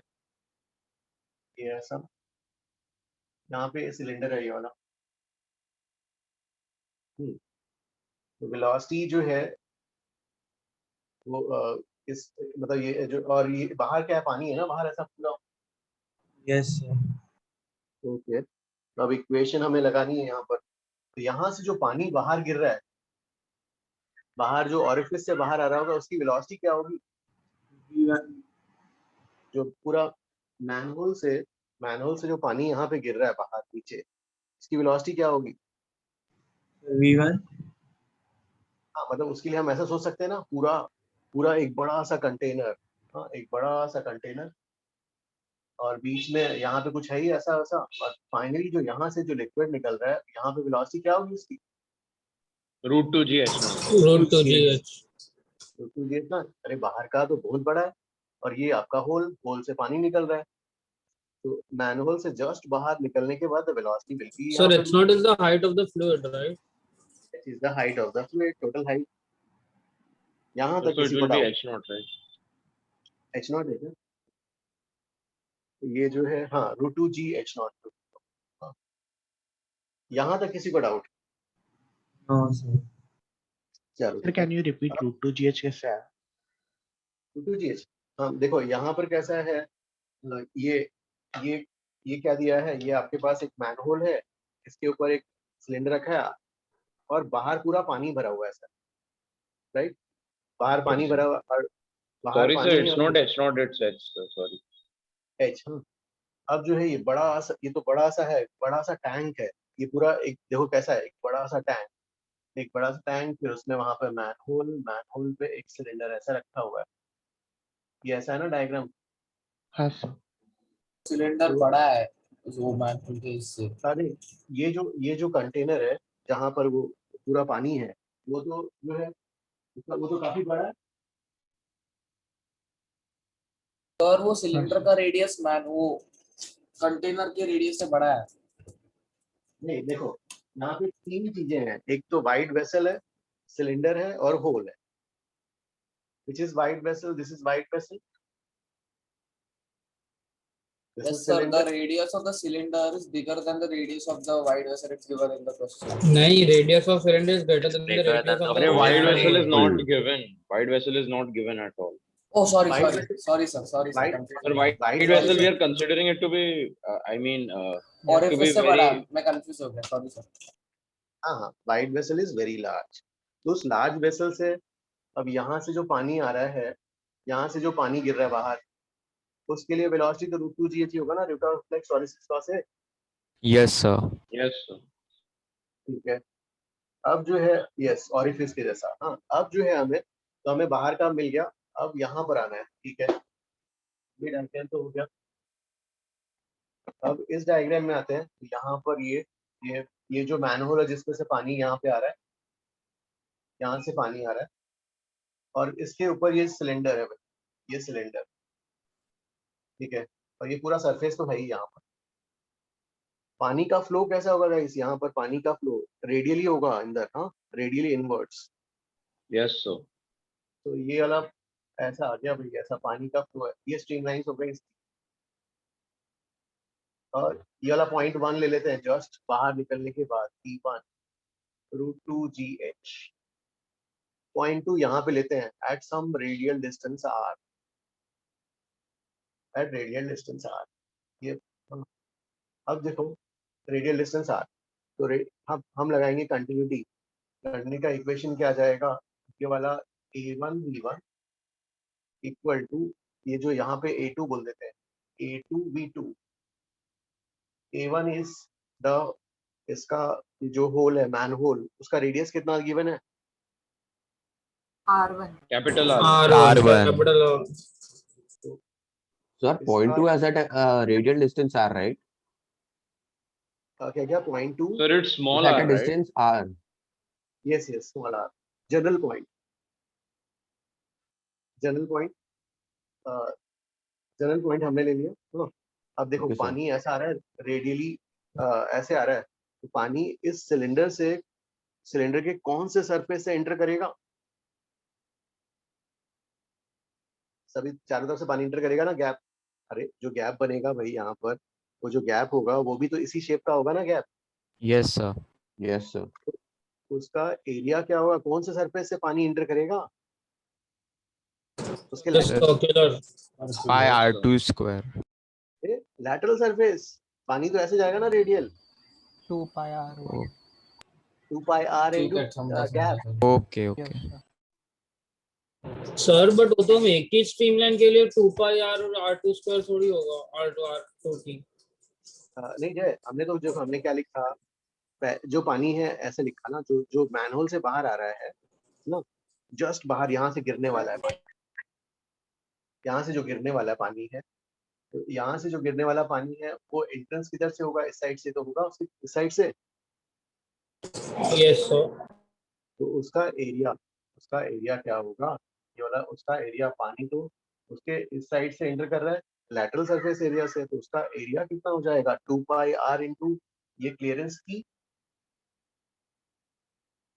ये ऐसा, यहाँ पे सिलेंडर है ये वाला। तो वेलोसिटी जो है वो इस मतलब ये जो, और ये बाहर क्या है, पानी है ना बाहर, ऐसा पूरा। Yes sir. ओके, अब इक्वेशन हमें लगानी है यहाँ पर। तो यहाँ से जो पानी बाहर गिर रहा है, बाहर जो ऑरिफिस से बाहर आ रहा होगा, उसकी वेलोसिटी क्या होगी? जो पूरा मैनहोल से जो पानी यहाँ पे गिर रहा है बाहर नीचे, इसकी वेलोसिटी क्या होगी? V1। हाँ मतलब उसके लिए हम ऐसा सोच सकते हैं ना, पूरा एक बड़ा सा कंटेनर। हाँ एक बड़ा सा कंटेनर और बीच में यहाँ पे कुछ है ही ऐसा वैसा, और फाइनली जो यहाँ से जो लिक्विड निकल रहा है, यहाँ पे वेलोसिटी क्या होगी उसकी? √2gh। √2gh ना। अरे बाहर का तो बहुत बड़ा है और ये आपका होल से पानी निकल रहा है। तो मैनहोल से जस्ट बाहर निकलने के बाद velocity will be, Sir, h0 is the height of the fluid, right? It is the height of the fluid, total height. यहाँ तक So it किसी को will be doubt? h0, right? h0 है क्या? तो ये जो है हाँ √2g h0। हाँ यहाँ तक किसी को डाउट? हाँ सर। चलो Sir, can you repeat √2gh कैसे है? √2gh, हाँ देखो यहाँ पर कैसा है, ये ये ये क्या दिया है, ये आपके पास एक मैनहोल है, इसके ऊपर एक सिलेंडर रखा है और बाहर पूरा पानी भरा हुआ है सर, राइट? बाहर पानी भरा हुआ और बाहर Sorry पानी sir, है it's और not h0, it's h, sir, sorry. H. अब जो है ये बड़ा सा, ये तो बड़ा सा है, बड़ा सा टैंक है ये पूरा। एक देखो कैसा है, एक बड़ा सा टैंक, एक बड़ा सा टैंक, फिर उसमें वहां पर मैनहोल पे एक सिलेंडर ऐसा रखा हुआ है। ये ऐसा है ना डायग्राम? हाँ सर। सिलेंडर बड़ा है वो मैनहोल के इससे। अरे ये जो कंटेनर है जहाँ पर वो पूरा पानी है, वो तो जो है वो तो काफी बड़ा है। और वो सिलेंडर का रेडियस वो कंटेनर के रेडियस से बड़ा है। नहीं देखो यहाँ पे 3 चीजें हैं, एक तो वाइड वेसल है, सिलेंडर है और होल है। Which is wide vessel? This is wide vessel. This Yes is sir, cylinder. the radius of the cylinder is bigger than the radius of the wide vessel. It's given in the question. नहीं, radius of cylinder is greater than the bigger radius than of the the अरे whole wide vessel is not full. given. Wide vessel is not given at all. Oh sorry, Wide sorry, vessel- sorry sir, sorry sir. Wide- confused. Sir, wide vessel we are considering it to be, I mean, और to be इससे बड़ा, very. मैं confuse हो गया, sorry sir. हाँ wide vessel is very large. तो उस large vessel से अब यहाँ से जो पानी आ रहा है, यहाँ से जो पानी गिर रहा है बाहर, उसके लिए वेलोसिटी तो √2gh होगा ना, न्यूटन रिफ्लेक्स सॉलिसिस लॉ से। Yes, sir. Yes sir. ठीक है, अब जो है यस ऑरिफिस के जैसा। हाँ अब जो है हमें बाहर का मिल गया, अब यहाँ पर आना है, ठीक है। ये डायग्राम तो हो गया। अब इस डायग्राम में आते हैं, यहाँ पर ये जो मैनहोल है जिसमें से पानी यहाँ पे आ रहा है, यहाँ से पानी आ रहा है और इसके ऊपर ये सिलेंडर है, ये सिलेंडर, ठीक है। और ये पूरा सरफेस तो है ही यहाँ पर। पानी का फ्लो कैसा होगा गाइस? यहाँ पर पानी का फ्लो रेडियली होगा अंदर, हाँ रेडियली इनवर्ड्स। Yes sir. तो ये वाला ऐसा आ गया भाई, ऐसा पानी का फ्लो है, ये स्ट्रीमलाइन हो गई। और ये वाला पॉइंट 1 ले लेते हैं, जस्ट बाहर निकलने के बाद P1 √2GH। पॉइंट 2 यहाँ पे लेते हैं at some radial distance R, at radial distance R। ये अब देखो रेडियल डिस्टेंस R, तो हम लगाएंगे कंटिन्यूटी। कंटिन्यूटी का इक्वेशन क्या आ जाएगा, ये वाला A1V1 इक्वल टू, ये जो यहाँ पे A2 बोल देते हैं, A2V2। A1 इज द, इसका जो होल है मैन होल, उसका रेडियस कितना गिवन है, R1 capital R1 capital R. Sir, point 2 has at radial distance R, right? क्या क्या point 2 sir it's small It's at r a right? distance R. Yes yes small R, general point, general point, general point हमने ले लिया। तो अब देखो Okay, sir. पानी ऐसा आ रहा है रेडियली, ऐसे आ रहा है, तो पानी इस सिलेंडर से, सिलेंडर के कौन से सरफेस से एंटर करेगा, सभी चारों तरफ से पानी एंटर करेगा ना, गैप। अरे जो गैप बनेगा भाई यहाँ पर, वो जो गैप होगा वो भी तो इसी शेप का होगा ना gap. Yes sir. Yes, sir. उसका एरिया क्या होगा, कौन से सरफेस से पानी एंटर करेगा, उसके The circular. Pi R2 square. Lateral surface. पानी तो ऐसे जाएगा ना radial, 2 pi r 2 pi R into gap. Okay okay. Sir but वो तो हम एक ही स्ट्रीमलाइन के लिए 2 pi r और R2 स्क्वायर थोड़ी होगा, R2 R2 की। नहीं जय, हमने तो जो हमने क्या लिखा, जो पानी है ऐसे लिखा ना, जो जो मैनहोल से बाहर आ रहा है ना, जस्ट बाहर यहाँ से गिरने वाला है पानी, यहाँ से जो गिरने वाला पानी है, तो यहाँ से जो गिरने वाला पानी है वो एंट्रेंस किधर से होगा, इस साइड से तो होगा, उसकी इस साइड से। Yes sir. तो उसका एरिया क्या होगा, ये वाला उसका एरिया, पानी तो उसके इस साइड से एंटर कर रहा है लैटरल सरफेस एरिया से, तो उसका एरिया कितना हो जाएगा 2 पाई आर इनटू ये क्लियरेंस की।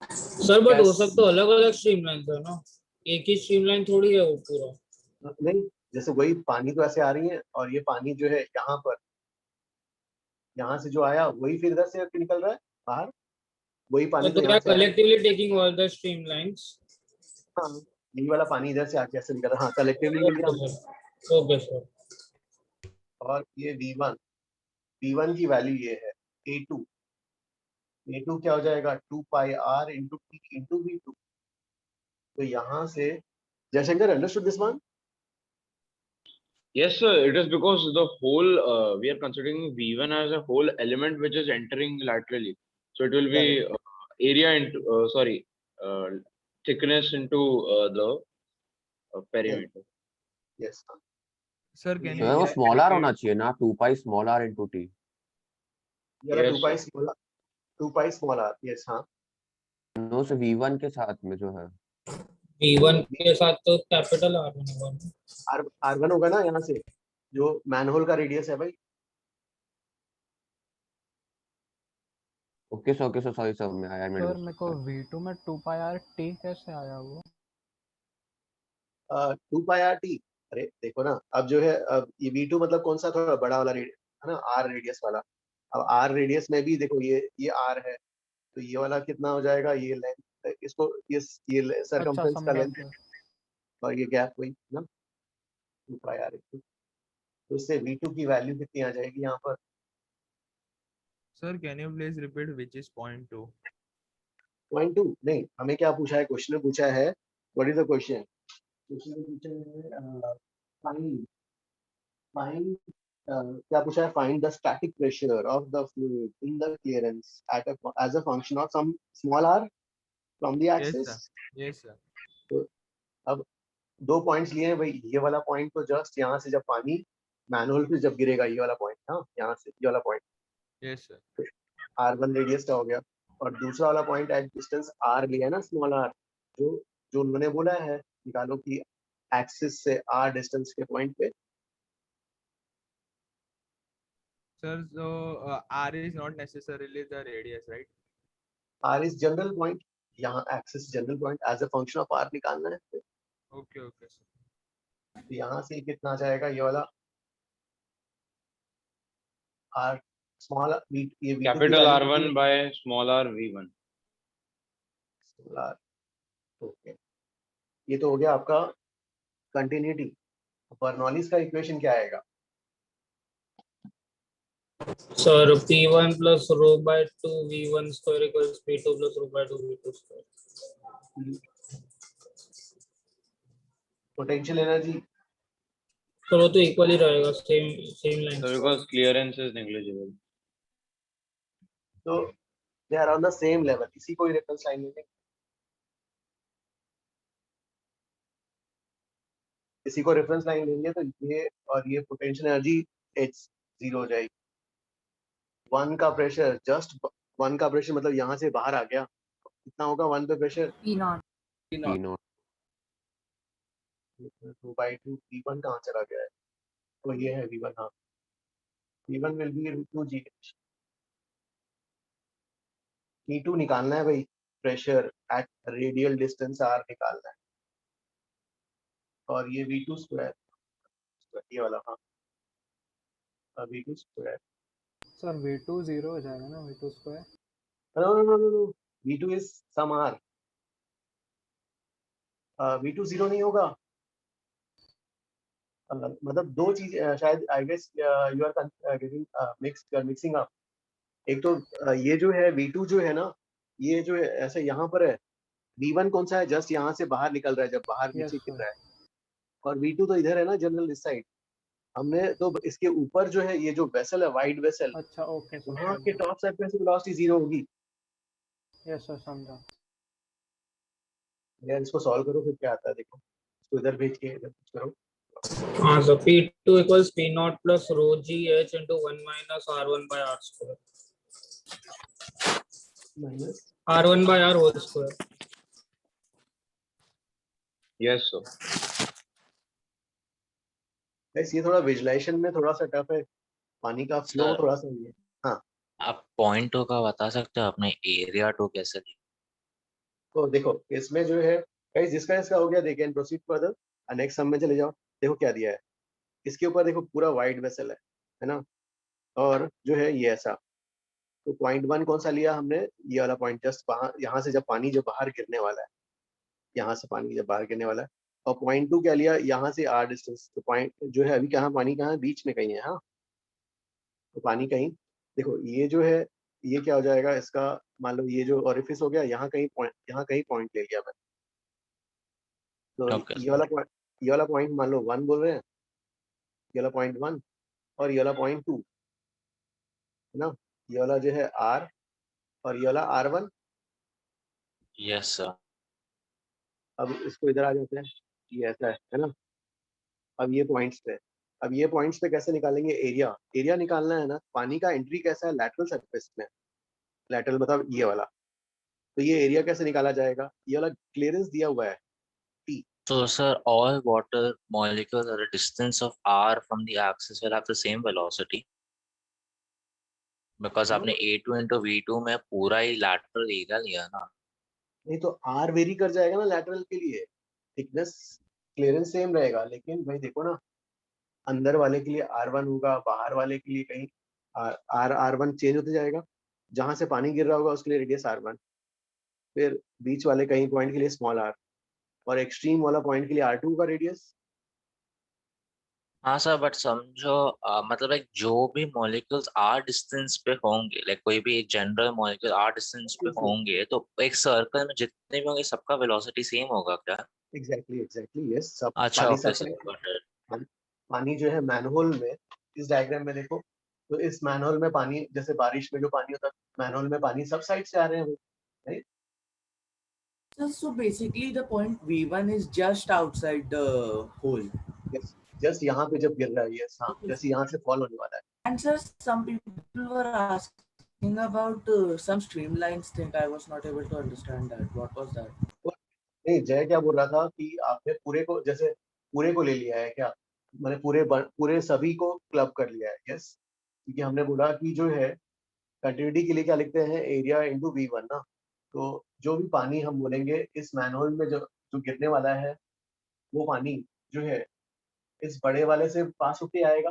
सर बट हो सकता है अलग अलग स्ट्रीमलाइन है ना, एक ही स्ट्रीमलाइन थोड़ी है वो पूरा। नहीं, जैसे वही पानी तो ऐसे आ रही है, और ये पानी जो है यहाँ पर, यहाँ से जो आया वही फिर इधर से निकल रहा है बाहर, वही पानी तो तो क्या यहाँ से आया। Collectively taking all the streamlines. हाँ, ये वाला पानी इधर से आके ऐसे निकल रहा है, हाँ कलेक्टिवली मिल गया। Okay sir. और ये V1 की वैल्यू ये है A2 क्या हो जाएगा 2 पाई R into T into V2। तो यहाँ से Jaishankar understood this one? Yes, sir. It is because the whole we are considering V1 as a whole element which is entering laterally. So it will be area into thickness into the perimeter. Yes. Sir, can So वो small r होना चाहिए ना, 2 pi small r into T. Yeah, 2 pi small r. Yes, हाँ. No, so V1 के साथ में जो है। V1 के साथ तो कैपिटल R1 होगा। R1 होगा ना, यहाँ से जो मैनहोल का रेडियस है भाई। ओके सर सॉरी सर, मैं आया मेरे सर मेरे को V2 में 2 pi r t कैसे आया वो? 2 pi r t, अरे देखो ना, अब जो है, अब ये V2 मतलब कौन सा, थोड़ा बड़ा वाला रेडियस है ना, R रेडियस वाला। अब R रेडियस में भी देखो ये R है, तो ये वाला कितना हो जाएगा, ये लेंथ, इसको ये सर्कमफ्रेंस का लेंथ, और ये गैप हुई ना 2 pi r। तो इससे V2 की वैल्यू कितनी आ जाएगी यहाँ पर? Sir, can you please repeat which is point 2? Point 2 नहीं, हमें क्या पूछा है, क्वेश्चन में पूछा है, what is the question? Question में पूछा है फाइंड क्या पूछा है, find the static pressure of the fluid in the clearance at as a function of some small r from the axis. Yes, sir. तो अब 2 पॉइंट्स लिए हैं भाई, ये वाला पॉइंट तो जस्ट यहाँ से जब पानी मैनहोल पे जब गिरेगा, ये वाला पॉइंट, हाँ यहाँ से ये वाला point, Yes, sir. R1 radius का हो गया, और दूसरा वाला पॉइंट एट डिस्टेंस R लिया है ना, स्मॉल r, जो उन्होंने बोला है निकालो कि एक्सिस से R डिस्टेंस के पॉइंट पे। Sir, so R is not necessarily the radius, right? R is general point, यहाँ axis general point, as a function of R निकालना है। Okay, okay, sir. तो यहाँ से कितना आ जाएगा ये वाला आर स्मॉल ये V2 की capital value R1 by small r V1। Okay, ये तो हो गया आपका कंटिन्यूटी। बर्नौलीज का इक्वेशन क्या आएगा? Sir P1 plus rho by 2 V1 square equals P2 plus rho by 2 V2 square. Potential energy sir वो तो इक्वल ही रहेगा, same line. So because clearance is negligible. तो they are on the same level. इसी को ही reference line लेंगे, इसी को रेफरेंस लाइन लेंगे तो ये और ये पोटेंशियल एनर्जी H0 हो जाएगी। 1 का प्रेशर, जस्ट 1 का प्रेशर मतलब यहाँ से बाहर आ गया, कितना होगा 1 पे प्रेशर? P0 P0 2/2 V1 कहाँ चला गया है? तो ये है V1। हाँ, V1 will be √2GH। P2 निकालना है भाई, pressure at radial distance R निकालना है, और ये V2 स्क्वायर, ये वाला। हाँ, V2 स्क्वायर। सर V2 0 हो जाएगा ना, V2 square? No, V2 is some R। V2 0 नहीं होगा। मतलब दो चीज शायद, I guess you are getting mixing up. एक तो ये जो है V2 जो है ना, ये जो है ऐसे यहाँ पर है, V1 कौन सा है? जस्ट यहाँ से बाहर निकल रहा है, जब बाहर नीचे गिर रहा है, और V2 तो इधर है ना, जनरल इस साइड। हमने तो इसके ऊपर जो है ये जो वेसल है, वाइड वेसल, अच्छा ओके सर, वहाँ के टॉप साइड पे से वेलोसिटी 0 होगी। यस सर समझा। यार इसको सॉल्व करो, फिर क्या आता है देखो, इसको इधर भेज के इधर करो। हाँ sir, P2 equals P0 plus rho GH into 1 minus R1 by R square. Minus R1 by R whole square. Yes sir. Guys ये थोड़ा विजुलाइजेशन में थोड़ा सा टफ है, पानी का फ्लो सर, थोड़ा सा ये। हाँ, आप पॉइंट टू का बता सकते हो अपने एरिया टू कैसे? तो देखो इसमें जो है गाइस, जिसका इसका हो गया, they can proceed further. Next sum में चले जाओ, देखो क्या दिया है इसके ऊपर। देखो पूरा वाइड वेसल है ना, और जो है ये ऐसा। तो पॉइंट 1 कौन सा लिया हमने? ये वाला पॉइंट, जस्ट बाहर, यहाँ से जब पानी जब बाहर गिरने वाला है, यहाँ से पानी जब बाहर गिरने वाला है। और पॉइंट 2 क्या लिया? यहाँ से R डिस्टेंस। तो पॉइंट जो है अभी कहाँ, पानी कहाँ है? बीच में कहीं है। हाँ, तो पानी कहीं, देखो ये जो है, ये क्या हो जाएगा इसका? मान लो ये जो ओरिफिस हो गया, यहाँ कहीं पॉइंट ले लिया मैंने। तो ये वाला पॉइंट मान लो 1 बोल रहे हैं, ये वाला पॉइंट 1 और ये वाला पॉइंट 2 है ना। ये वाला जो है R और ये वाला R1। Yes sir. अब इसको इधर आ जाते हैं, ये ऐसा है ना। अब ये पॉइंट्स पे कैसे निकालेंगे एरिया? एरिया निकालना है ना, पानी का एंट्री कैसा है? लैटरल सरफेस में, लैटरल मतलब ये वाला। तो ये एरिया कैसे निकाला जाएगा? ये वाला क्लियरेंस दिया हुआ है T। So sir, all water molecules at a distance of r from the axis will have the same velocity because आपने A2 into V2 में पूरा ही lateral एरिया लिया ना। नहीं तो R वेरी कर जाएगा ना लैटरल के लिए, थिकनेस क्लियरेंस सेम रहेगा, लेकिन भाई देखो ना, अंदर वाले के लिए R1 होगा, बाहर वाले के लिए कहीं R1 चेंज होते जाएगा। जहां से पानी गिर रहा होगा उसके लिए रेडियस R1, फिर बीच वाले कहीं पॉइंट के लिए स्मॉल r, और एक्सट्रीम वाला पॉइंट के लिए R2 का रेडियस। हाँ सर, बट समझो मतलब लाइक जो भी मॉलिक्यूल्स r डिस्टेंस पे होंगे, लाइक कोई भी एक जनरल मॉलिक्यूल r डिस्टेंस पे होंगे, तो एक सर्कल में जितने भी होंगे सबका वेलोसिटी सेम होगा क्या? Exactly yes. सब अच्छा पानी ओके सब सर। पानी जो है मैनहोल में, इस डायग्राम में देखो, तो इस मैनहोल में पानी, जैसे बारिश में जो पानी होता है मैनहोल में, पानी सब साइड से आ रहे हैं, right? So basically the point V1 is just outside the hole. Yes, just यहाँ पे जब गिर रहा है, yes, हाँ, जैसे यहाँ से फॉल होने वाला है। And sir, some people were asking about some streamlines thing. I was not able to understand that. What was that? नहीं, जय क्या बोल रहा था कि आपने पूरे को, जैसे पूरे को ले लिया है क्या? मैंने पूरे सभी को क्लब कर लिया है, यस। क्योंकि हमने बोला कि जो है कंटिन्यूटी के लिए क्या लिखते हैं? एरिया इंटू V1 ना। तो जो भी पानी हम बोलेंगे इस मैनहोल में जो गिरने वाला है, वो पानी जो है इस बड़े वाले से पास होके आएगा,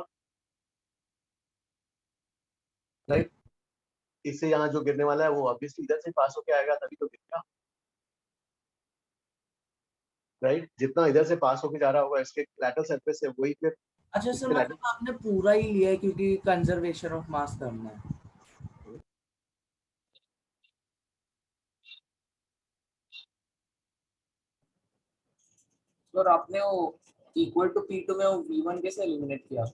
राइट। इससे यहाँ जो गिरने वाला है वो ऑब्वियसली इधर से पास होके आएगा, तभी तो गिरेगा, राइट। जितना इधर से पास होके जा रहा होगा इसके लैटरल सरफेस से, वही फिर अच्छा सर, मतलब आपने पूरा ही लिया है क्योंकि कंजर्वेशन ऑफ मास करना है। सर आपने वो इक्वल टू P2 में वो V1 कैसे एलिमिनेट किया?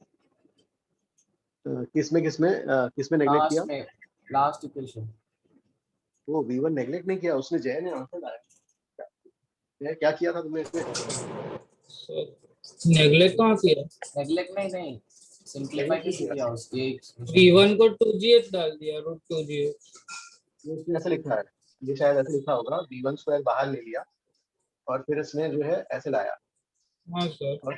किसमें नेगलेक्ट किया? Last equation. वो V1 नेगलेक्ट नहीं किया, उसने जय ने आंसर लाया। क्या किया था तुमने इसमें? नेगलेक्ट कहाँ किया? नेगलेक्ट नहीं, सिंपलीफाई कैसे किया उसके V1 को 2gh डाल दिया, √2gh। इसमें ऐसे लिखा है, ये शायद ऐसे लिखा होगा, V1 स्क्वायर बाहर ले लिया और फिर इसने जो है ऐसे लाया। हाँ सर। और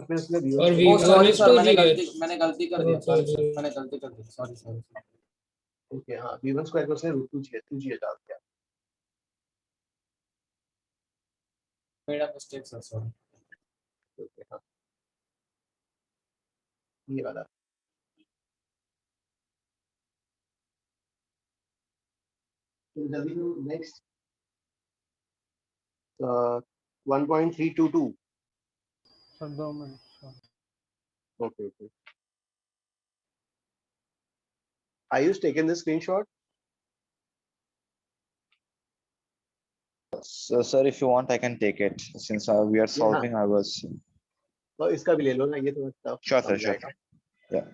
फिर इसने और V1 V1 is 2gh। मैंने गलती कर दिया, सॉरी। ओके, हाँ, V1 स्क्वायर को उसने √2gh डाल दिया। मेरा मिस्टेक सर, सॉरी। ओके, हाँ, ये वाला। जल्दी next 1.322। Sir 2 minute. Okay. Are you taking this screenshot? So, sir, if you want, I can take it since we are solving. I was. तो इसका भी ले लो ना, ये तो tough. Sure, sir. Sure. Yeah.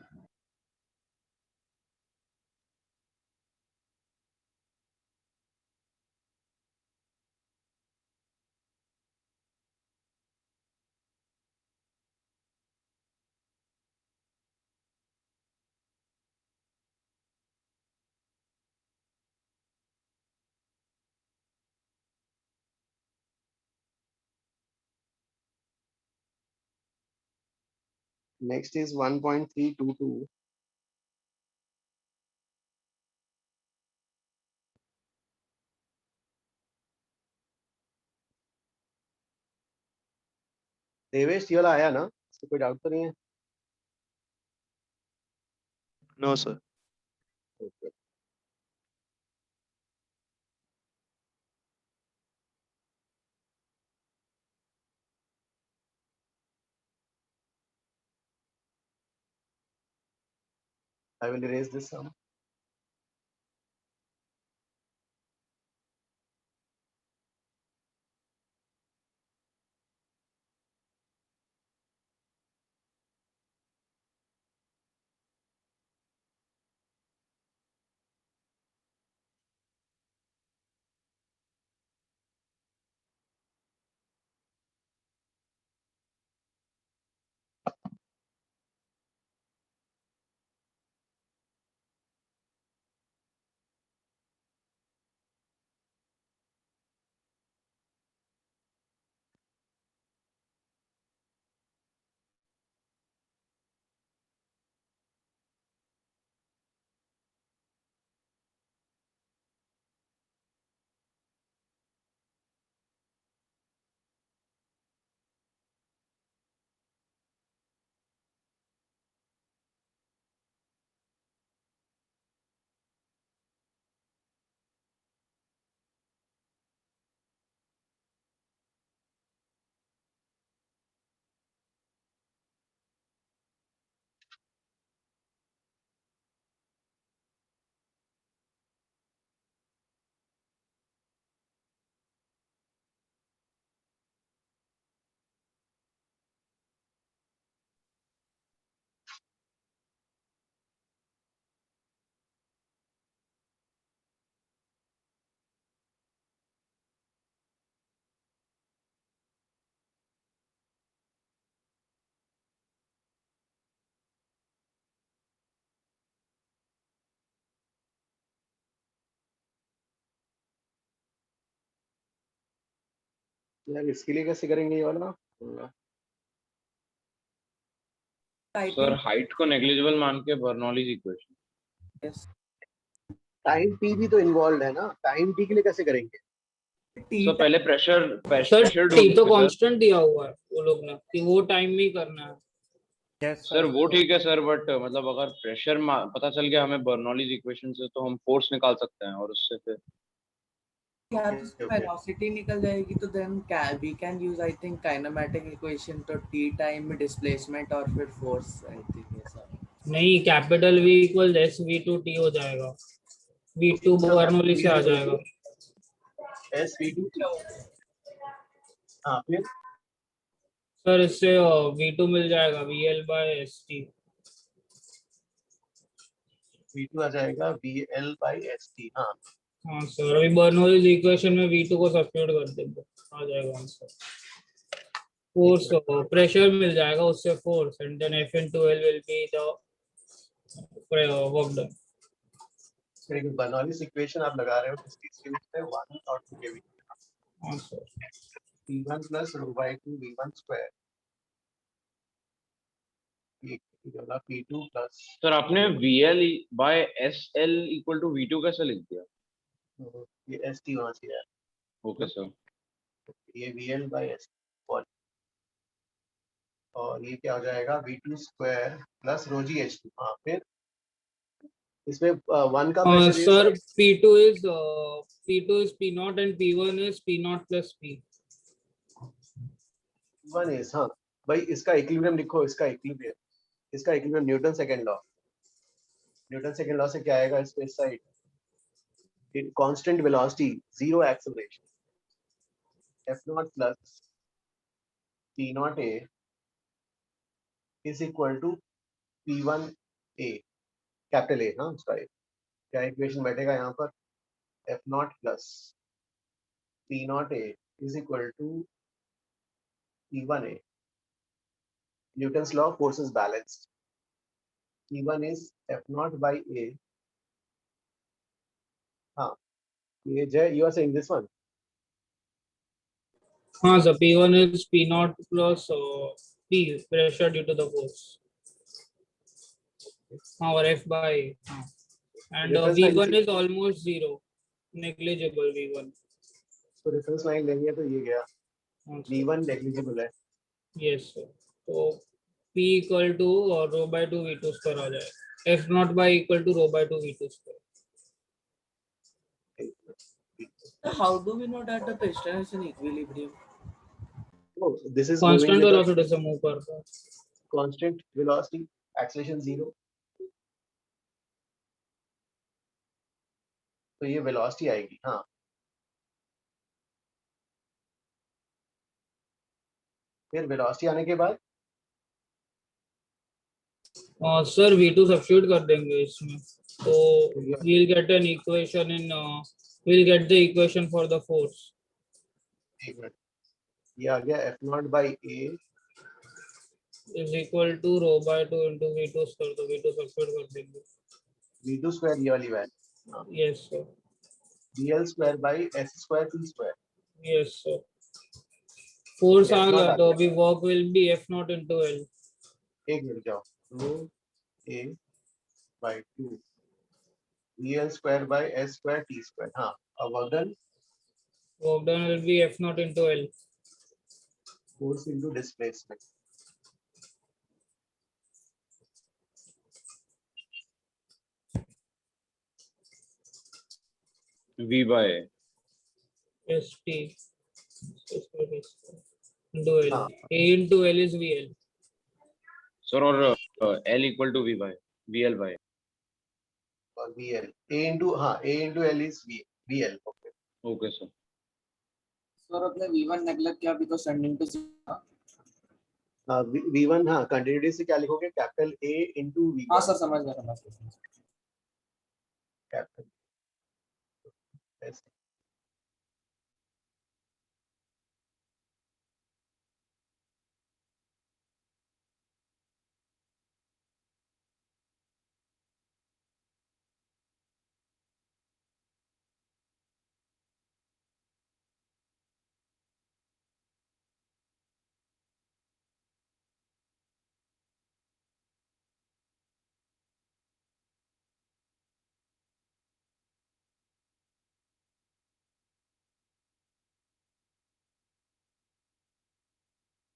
Next is 1.322. Devesh, ये वाला आया ना? इसमें कोई डाउट तो नहीं है? No, sir. Okay. I will erase this sum. यार इसके लिए कैसे करेंगे ये वाला? सर हाइट को नेग्लिजिबल मान के बर्नौलीज इक्वेशन। टाइम टी भी तो इन्वॉल्व है ना, टाइम टी के लिए कैसे करेंगे? सो पहले प्रेशर सर प्रेशर टी तो ढूंढोगे सर। कांस्टेंट दिया हुआ है वो लोग ने कि वो टाइम में ही करना है। सर वो ठीक है सर, बट मतलब अगर प्रेशर पता चल गया हमें बर्नौलीज इक्वेशन से, तो हम फोर्स निकाल सकते हैं और उससे फिर यार वेलोसिटी निकल जाएगी तो then we can use I think kinematic equation, तो टी टाइम में डिस्प्लेसमेंट और फिर फोर्स आई थिंक ये सब। नहीं, capital V equals V2 T हो जाएगा, V2 बर्नौली से आ जाएगा। SV2 हाँ फिर सर इससे V2 मिल जाएगा VL/ST। V2 आ जाएगा VL/ST। हाँ हाँ सर, अभी बर्नौलीज इक्वेशन में V2 को सब्स्टिट्यूट कर देंगे, आ जाएगा आंसर। फोर्स प्रेशर मिल जाएगा उससे, force and then F into L will be the work done. Bernoulli's equation आप लगा रहे हो किस चीज के लिए? 1 और 2 के बीच में। हाँ sir. P1 plus rho by 2 V1 square P2 plus। Sir आपने VL/SL इक्वल टू V2 कैसे लिख दिया? ये ST होना चाहिए। Okay sir. ये VL/ST और ये क्या हो जाएगा V2 स्क्वायर प्लस रो जी H2। हाँ फिर इसमें 1 का pressure sir P2 is P0 and P1 is P0 plus P। 1 is हाँ भाई, इसका इक्विलिब्रियम लिखो, इसका इक्विलिब्रियम न्यूटन सेकंड लॉ से क्या आएगा? इस side constant velocity, zero acceleration, F0 plus P0A is equal to P1A, capital A. हाँ उसका क्या इक्वेशन बैठेगा यहाँ पर? F0 plus P0A is equal to P1A। Newton's law, force is balanced. P1 is F0 by A। हाँ ये Jay, you are saying this one? हाँ sir, P1 is P0 plus P, pressure due to the force, और F by and V1 is almost zero, negligible V1। तो reference line लेंगे तो ये गया, V1 negligible है। यस सर, तो P equal to rho by 2 V2 square आ जाएगा, F0 by equal to rho by 2 V2 square। How do we know that the piston is in equilibrium? Oh, this is constant velocity से move करता है। constant velocity, acceleration 0। तो ये velocity आएगी। हाँ फिर velocity आने के बाद सर V2 सब्स्टिट्यूट कर देंगे इसमें, तो we'll get an equation in we'll get the equation for the force। एक मिनट, ये आ गया F0 by A is equal to rho by 2 into V2 square, तो V2 सब्स्टिट्यूट कर देंगे। V2 square ये वाली वैल्यू। Yes sir. DL square by S square T square। Yes sir. Force आ गया तो अभी work will be F0 into L। एक मिनट जाओ, rho A by 2 DL square by S square T square। हाँ अब work done will be F0 into L। force into displacement। V by ST into L। A into L is VL। Sir और L equal to VL by और VL A into हाँ A into L is VL। Okay sir. Sir अपने V1 neglect किया, अभी तो sending to V1 हाँ continuity से क्या लिखोगे? Capital A into V। हाँ सर समझ गया। कैपिटल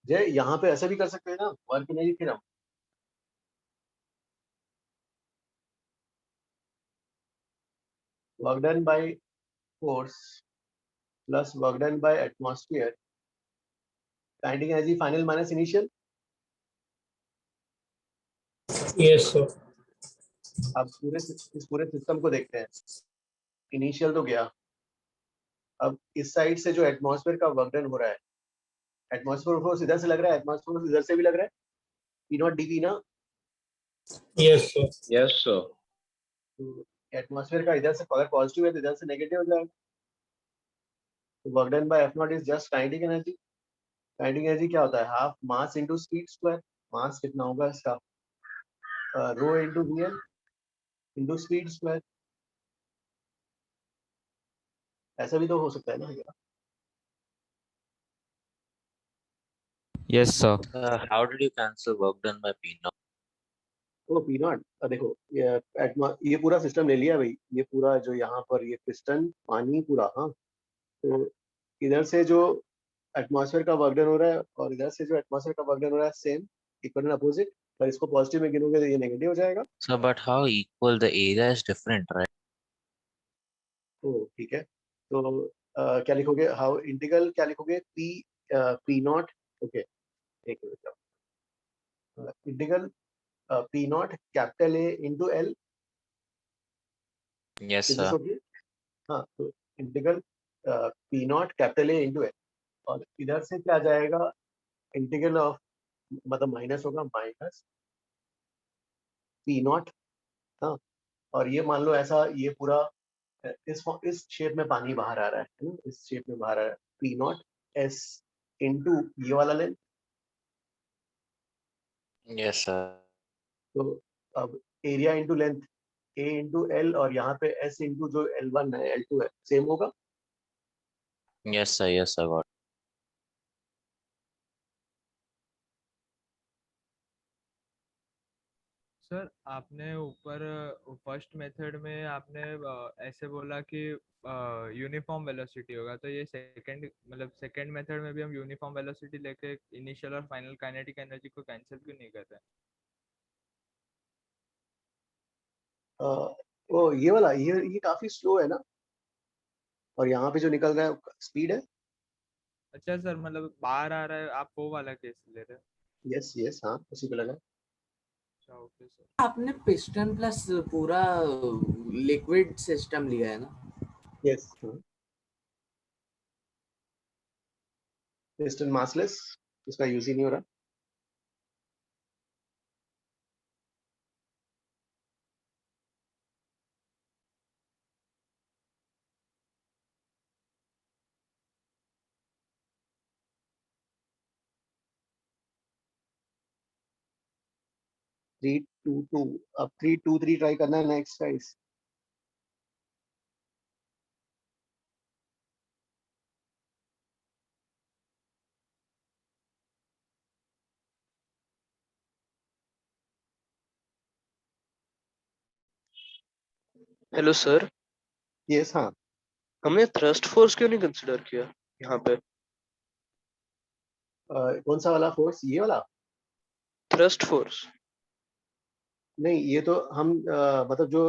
जय यहाँ पे ऐसा भी कर सकते हैं ना, work energy theorem. Work done by force plus work done bye atmosphere, kinetic energy final minus initial. Yes sir. अब इस पूरे सिस्टम को देखते हैं। इनिशियल तो गया, अब इस साइड से जो एटमॉस्फेयर का वर्क डन हो रहा है, एटमॉस्फेयर फोर्स इधर से लग रहा है, एटमॉस्फेयर फोर्स इधर से भी लग रहा है, पी नॉट डी ना। Yes sir. Yes sir. Atmosphere का इधर से अगर पॉजिटिव है तो इधर से नेगेटिव हो जाएगा। तो work done by F nought is just kinetic energy. Kinetic energy क्या होता है, half mass into speed square. Mass कितना होगा इसका, rho into VL into speed square. ऐसा भी तो हो सकता है ना भैया। Yes, sir. How did you cancel work done by P naught? तो पी नॉट देखो, ये पूरा सिस्टम ले लिया भाई, ये पूरा जो यहाँ पर ये पिस्टन पानी पूरा, हाँ। तो इधर से जो एटमॉस्फेयर का वर्क डन हो रहा है और इधर से जो एटमॉस्फेयर का वर्क डन हो रहा है, सेम इक्वल एंड अपोजिट, पर इसको पॉजिटिव में गिनोगे तो ये नेगेटिव हो जाएगा। So, but how equal? The area is different, right? तो ठीक है, तो क्या लिखोगे, हाउ इंटीग्रल क्या लिखोगे, पी नॉट, ओके एक minute, integral P nought capital A into L. Yes, sir. हाँ, तो integral P nought capital A into L, और इधर से क्या जाएगा, इंटीग्रल ऑफ, मतलब माइनस होगा, माइनस पी नॉट, हाँ। और ये मान लो ऐसा, ये पूरा इस शेप में पानी बाहर आ रहा है ना, इस शेप में बाहर आ रहा है, पी नॉट एस इंटू ये वाला लेंथ। Yes, sir. तो अब एरिया इंटू लेंथ ए इंटू एल, और यहाँ पे एस इंटू जो L1 है L2 है, सेम होगा। Yes, sir. Yes, sir. Got it. Sir आपने ऊपर फर्स्ट मेथड में आपने ऐसे बोला कि यूनिफॉर्म वेलोसिटी होगा, तो ये सेकंड, मतलब सेकंड मेथड में भी हम यूनिफॉर्म वेलोसिटी लेके इनिशियल और फाइनल काइनेटिक एनर्जी को कैंसिल क्यों नहीं कर रहे? ओ ये वाला, ये काफी स्लो है ना, और यहाँ पे जो निकल रहा है स्पीड है। अच्छा सर, मतलब बाहर आ रहा है, आप वो वाला केस ले रहे हैं? यस यस, हाँ उसी पे लगा। अच्छा ओके सर। आपने पिस्टन प्लस पूरा लिक्विड सिस्टम लिया है ना? यस, पिस्टन मासलेस, इसका यूज ही नहीं हो रहा। थ्री टू टू, अब 3 2 3 ट्राई करना है next guys. Hello sir. Yes, हाँ। हमने थ्रस्ट फोर्स क्यों नहीं कंसिडर किया यहाँ पे? कौन सा वाला फोर्स, ये वाला? थ्रस्ट फोर्स नहीं, ये तो हम मतलब जो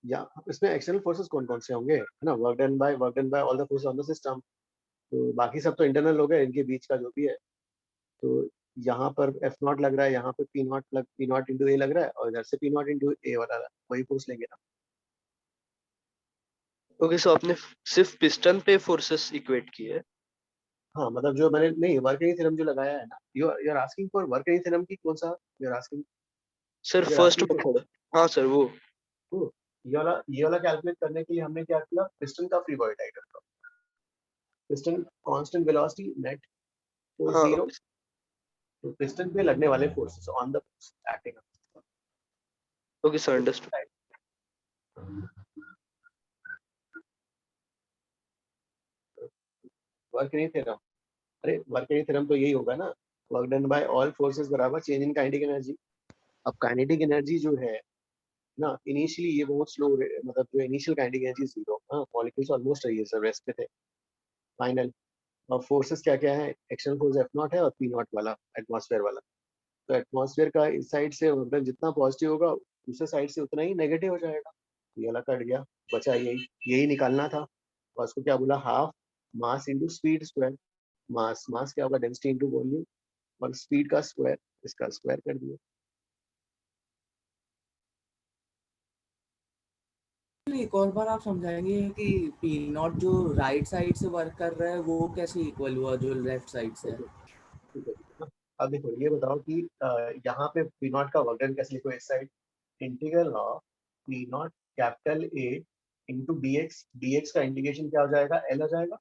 या इसमें एक्सटर्नल फोर्सेस कौन कौन से होंगे, है ना, work done bye all the force on the system. तो बाकी सब तो इंटरनल हो गए, इनके बीच का जो भी है। तो यहाँ पर एफ नॉट लग रहा है, यहाँ पे पी नॉट इंटू ए लग रहा है, और इधर से पी नॉट इंटू ए वाला वही फोर्स लेंगे ना। ओके, सो आपने सिर्फ पिस्टन पे फोर्सेस इक्वेट किए है? हाँ, मतलब जो मैंने, नहीं, वर्किंग थ्योरम जो लगाया है ना, you are asking for working theorem की कौन सा, you are asking? Sir first method, हाँ सर वो। ये वाला कैलकुलेट करने के लिए हमने क्या किया, पिस्टन का free body diagram, piston constant velocity net तो हाँ, 0, तो पिस्टन पे लगने वाले forces on the acting. Okay sir, understood. Working theorem, अरे वर्किंग थ्योरम तो यही होगा ना, work done bye all forces बराबर चेंज इन काइनेटिक एनर्जी। अब काइनेटिक एनर्जी जो है ना, इनिशियली ये बहुत स्लो, मतलब जो इनिशियल काइनेटिक एनर्जी 0, हाँ, मॉलिक्यूल्स ऑलमोस्ट रेस्ट पे थे, फाइनल और फोर्सेस क्या क्या है, एक्सटर्नल फोर्स एफ नॉट है और पी नॉट वाला एटमॉस्फेयर वाला। तो एटमॉस्फेयर का इस साइड से मतलब जितना पॉजिटिव होगा दूसरे साइड से उतना ही नेगेटिव हो जाएगा। ये वाला कट गया, बचा यही, यही निकालना था। और उसको क्या बोला, half mass into speed square. Mass क्या होगा, डेंसिटी इंटू वॉल्यूम, और स्पीड का स्क्वायर, इसका स्क्वायर कर दिया। एक और बार आप समझाएंगे कि पी नॉट जो राइट साइड से वर्क कर रहा है वो कैसे इक्वल हुआ जो लेफ्ट साइड से है? ठीक है, अब देखो ये बताओ कि यहाँ पे पी नॉट का वर्क डन कैसे लिखो, इस side integral of P nought capital A into d x. D x का इंटीग्रेशन क्या हो जाएगा, एल आ जाएगा।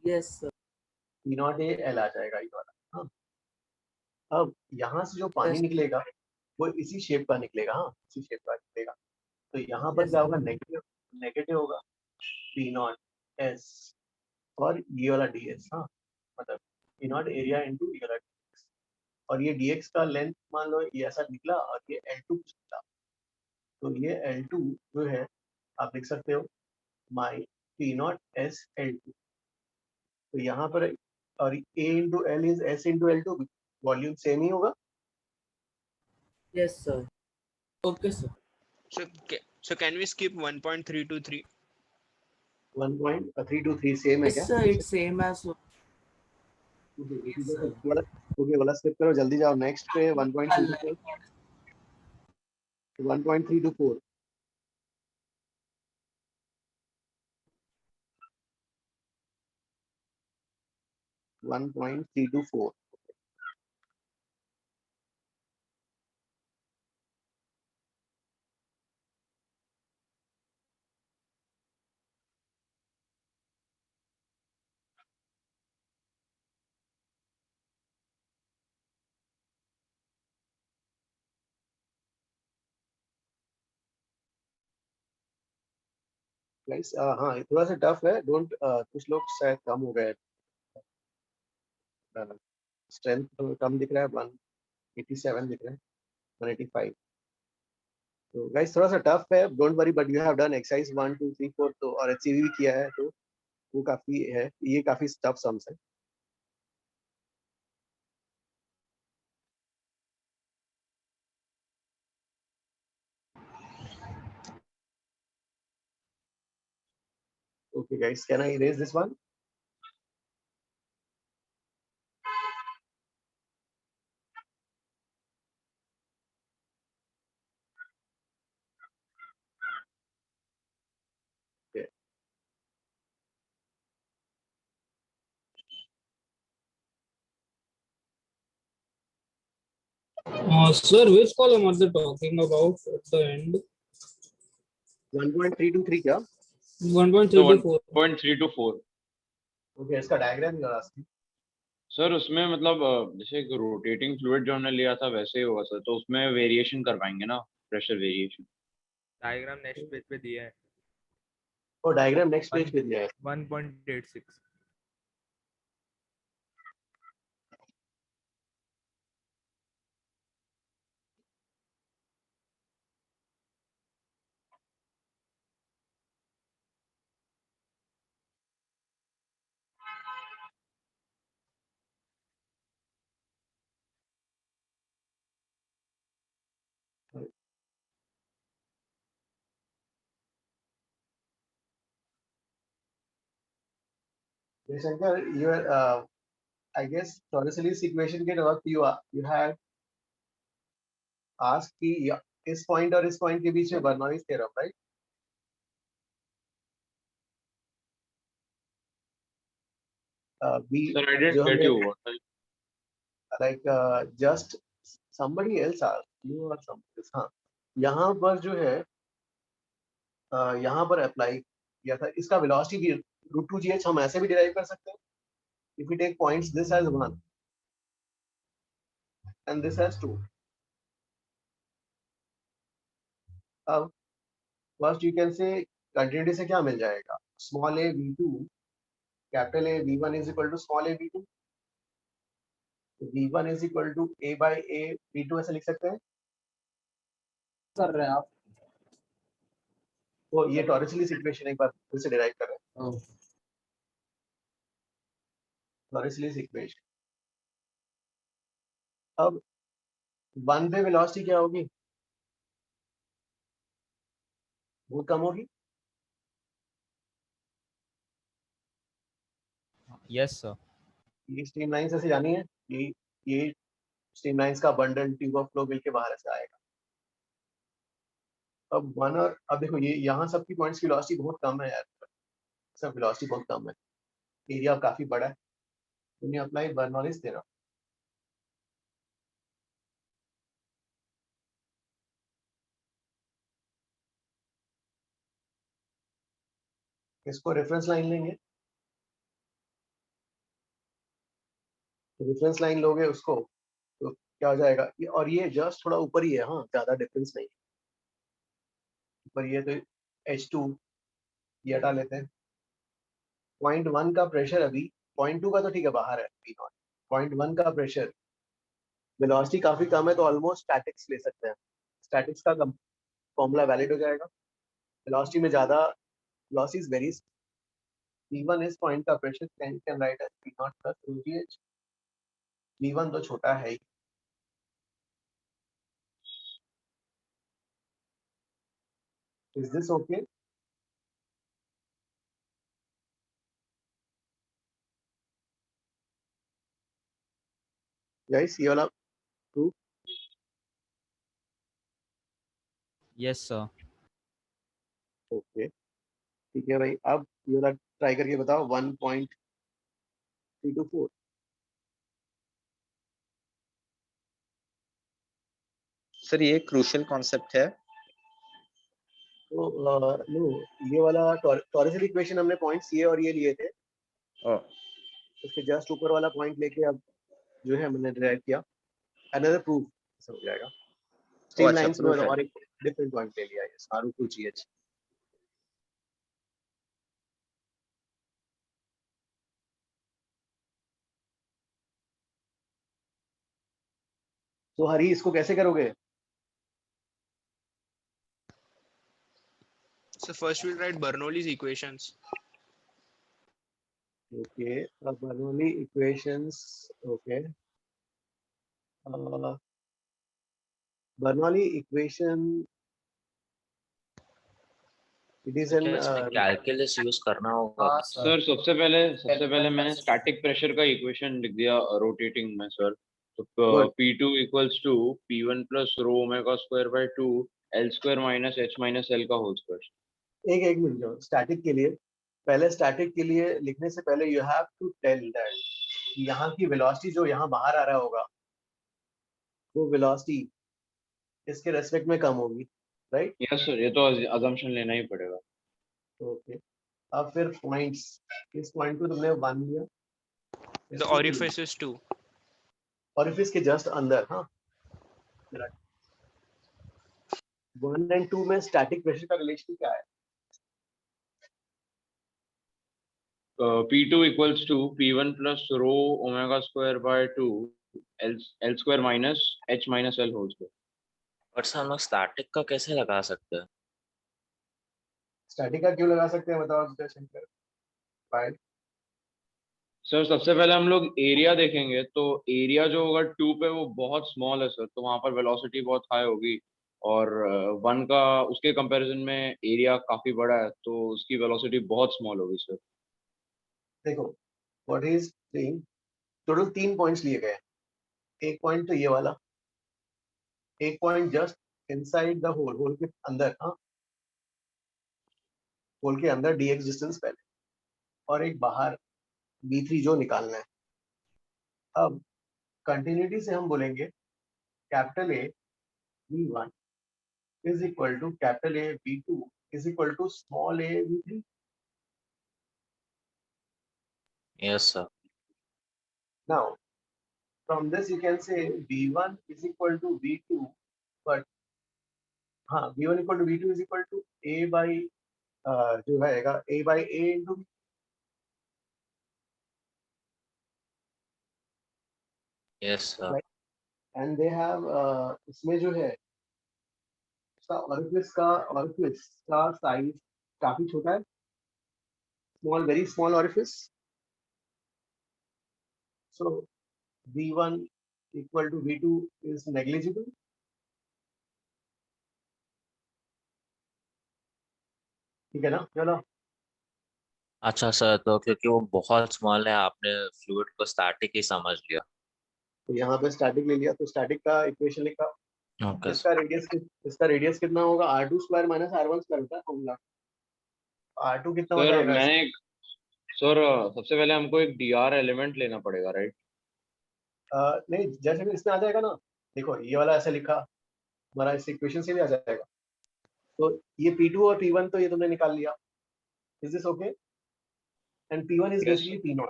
यस सर। पी नॉट ए एल आ जाएगा ये वाला। हाँ, अब यहाँ से जो पानी Yes. निकलेगा वो इसी शेप का निकलेगा। हाँ, इसी शेप का निकलेगा। तो यहाँ पर Yes, क्या sir. होगा, नेगेटिव नेगेटिव होगा पी नॉट एस और ये वाला डी एस। हाँ, मतलब पी नॉट एरिया इंटू ये वाला dx। और ये dx का लेंथ मान लो ये ऐसा निकला और ये L2 निकला। तो ये L2 जो है आप लिख सकते हो my P not S L2। तो यहाँ पर और A into L is S into L2, volume same ही होगा। Yes, sir. Okay, sir. So can we skip 1.323? 1.323 same है Yes, क्या? sir. It's same as. Yes, sir. Okay वाला skip करो, जल्दी जाओ नेक्स्ट पे। 1.324 1.324 1.324 गाइस। हाँ ये थोड़ा सा टफ है, डोंट कुछ लोग शायद कम हो गए, स्ट्रेंथ कम दिख रहा है, 187 दिख रहा है, 185। तो गाइस थोड़ा सा टफ है, don't worry, but you have done exercise 1 2 3 4 तो, और एचसीवी भी किया है, तो वो काफी है, ये काफी टफ सम्स है। Okay guys, can I erase this one? Okay. Sir, which column are they talking about at the end? 1.323 क्या? 1.324. 1.324। ओके, इसका डायग्राम जरा सी। सर उसमें मतलब जैसे एक रोटेटिंग फ्लूइड जो हमने लिया था वैसे ही होगा सर, तो उसमें वेरिएशन करवाएंगे ना, pressure variation. Diagram next page पे दिया है। और डायग्राम नेक्स्ट पेज पे दिया है 1.86। Shankar, you are, I guess Torricelli's equation के वक्त you have asked कि इस पॉइंट और इस पॉइंट के बीच में बर्नौली's theorem, right? Sir, I didn't get you. What? Like just somebody else asked you or something. हाँ, यहाँ पर जो है यहाँ पर अप्लाई किया था, इसका वेलोसिटी भी √2gh हम ऐसे भी डिराइव कर सकते हैं। If we take points, this has 1 and this has 2. अब first you can say continuity से क्या मिल जाएगा, small a v2 capital A v1 is equal to small a v2, v1 is equal to a by a v2 ऐसे लिख सकते हैं। कर रहे हैं आप? तो ये टॉरिसेलीस इक्वेशन एक बार फिर से डिराइव कर रहे हैं। Lawrence equation. अब 1 पे वेलोसिटी क्या होगी, बहुत कम होगी। Yes sir. ये स्ट्रीमलाइंस ऐसे जानी है, ये स्ट्रीमलाइंस का बंडल ट्यूब ऑफ फ्लो मिलके बाहर से आएगा। अब 1 और अब देखो ये यहाँ सबकी पॉइंट्स की वेलोसिटी बहुत कम है यार, सब वेलोसिटी बहुत कम है, एरिया काफी बड़ा है, उन्हें अप्लाई बर्नौलीज दे रहा हूँ। इसको रेफरेंस लाइन लेंगे, रेफरेंस लाइन लोगे उसको तो क्या हो जाएगा, और ये जस्ट थोड़ा ऊपर ही है, हाँ ज्यादा डिफरेंस नहीं है, ऊपर ये तो H2 ये हटा लेते हैं। 0.1 का प्रेशर अभी, 0.2 का तो ठीक है बाहर है, P0, 0.1 का प्रेशर, वेलोसिटी काफी कम है तो ऑलमोस्ट स्टैटिक्स ले सकते हैं, स्टैटिक्स का फॉर्मूला वैलिड हो जाएगा। वेलोसिटी में ज्यादा लॉसेस वेरीज, V1 इस पॉइंट का pressure can write as P0 plus ρgh। V1 तो छोटा है ही, इज दिस ओके? गाइस ये वाला प्रूफ? Yes sir. ओके ठीक है भाई, अब ये वाला ट्राई करके बताओ 1.324। सर ये क्रूशियल कॉन्सेप्ट है। तो नो, ये वाला टॉरसल इक्वेशन हमने पॉइंट्स ये और ये लिए थे, उसके जस्ट ऊपर वाला पॉइंट लेके अब जो है हमने डिराइव किया, अनदर प्रूफ हो जाएगा। स्ट्रीमलाइंस में और एक डिफरेंट पॉइंट ले लिया है, R2GH। तो हरी इसको कैसे करोगे? So first we'll write Bernoulli's equations. Okay, Bernoulli equations. Okay, Bernoulli equation. It is an calculus use करना होगा। सर सबसे पहले मैंने स्टैटिक प्रेशर का इक्वेशन लिख दिया रोटेटिंग में सर। तो P2 equals to P1 plus rho omega square by 2 L square minus H minus L का होल स्क्वायर। एक मिनट जाओ, स्टैटिक के लिए पहले, स्टैटिक के लिए लिखने से पहले you have to tell that यहाँ की वेलोसिटी जो यहाँ बाहर आ रहा होगा वो वेलोसिटी इसके रेस्पेक्ट में कम होगी, राइट? यस सर, ये तो अजम्पशन लेना ही पड़ेगा। ओके, अब फिर पॉइंट्स, इस पॉइंट को तुमने 1 लिया, The orifice is 2. orifice के जस्ट अंदर, हाँ 1 and 2 में स्टैटिक प्रेशर का रिलेशन क्या है? P2 equals to P1 plus rho omega square by 2 L square minus H minus L whole square। और सर हम लोग स्टैटिक का कैसे लगा सकते हैं? स्टैटिक का क्यों लगा सकते हैं बताओ शंकर? फाइल सर सबसे पहले हम लोग एरिया देखेंगे, तो एरिया जो होगा 2 पे वो बहुत स्मॉल है सर, तो वहां पर वेलोसिटी बहुत हाई होगी, और 1 का उसके कंपैरिजन में एरिया काफी बड़ा है तो उसकी वेलोसिटी बहुत स्मॉल होगी सर। देखो what is saying, total 3 points लिए गए, एक पॉइंट तो ये वाला, एक point just inside the hole, hole के अंदर, हाँ होल के अंदर dx डिस्टेंस पहले, और एक बाहर v3 जो निकालना है। अब कंटिन्यूटी से हम बोलेंगे capital A v1 is equal to capital A v2 is equal to small a v3। Yes sir. Now from this you can say v1 is equal to v2, but हाँ v1 equal to v2 is equal to a by जो रहेगा a by a into v। Yes sir. And they have इसमें जो है इसका orifice का size काफी छोटा है, small, very small orifice, So V1 equal to V2 is negligible. ठीक है ना, चलो। अच्छा सर, तो क्योंकि वो बहुत स्मॉल है आपने फ्लूइड को स्टैटिक ही समझ लिया। तो यहाँ पे स्टैटिक ले लिया, तो स्टैटिक का इक्वेशन लिखा। ओके इसका रेडियस कितना होगा, r2 square minus r1 square होता है फॉर्मूला। r2 कितना हो सर जाएगा? सर सबसे पहले हमको एक dr एलिमेंट लेना पड़ेगा, राइट? नहीं, जैसे भी इसमें आ जाएगा ना, देखो ये वाला ऐसे लिखा, हमारा इस इक्वेशन से भी आ जाएगा। तो ये P2 और P1 तो ये तुमने निकाल लिया, is this okay? And P1 is basically P0।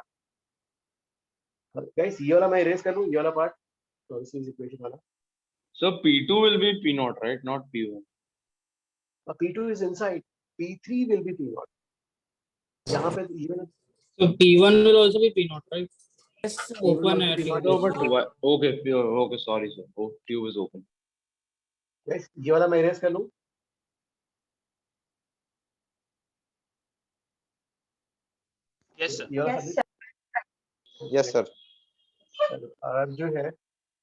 Guys ये वाला मैं इरेज कर दूं, ये वाला पार्ट, तो इस इक्वेशन वाला। So P2 will be P0, right? Not P1. P2 is inside, P3 will be P0। यहाँ पे even So P1 will also be P0, right? Yes, Open है No, but okay, okay, sorry sir. Oh, tube is open. Guys ये वाला मैं erase कर लूं। Yes sir. Yes sir. अब जो है,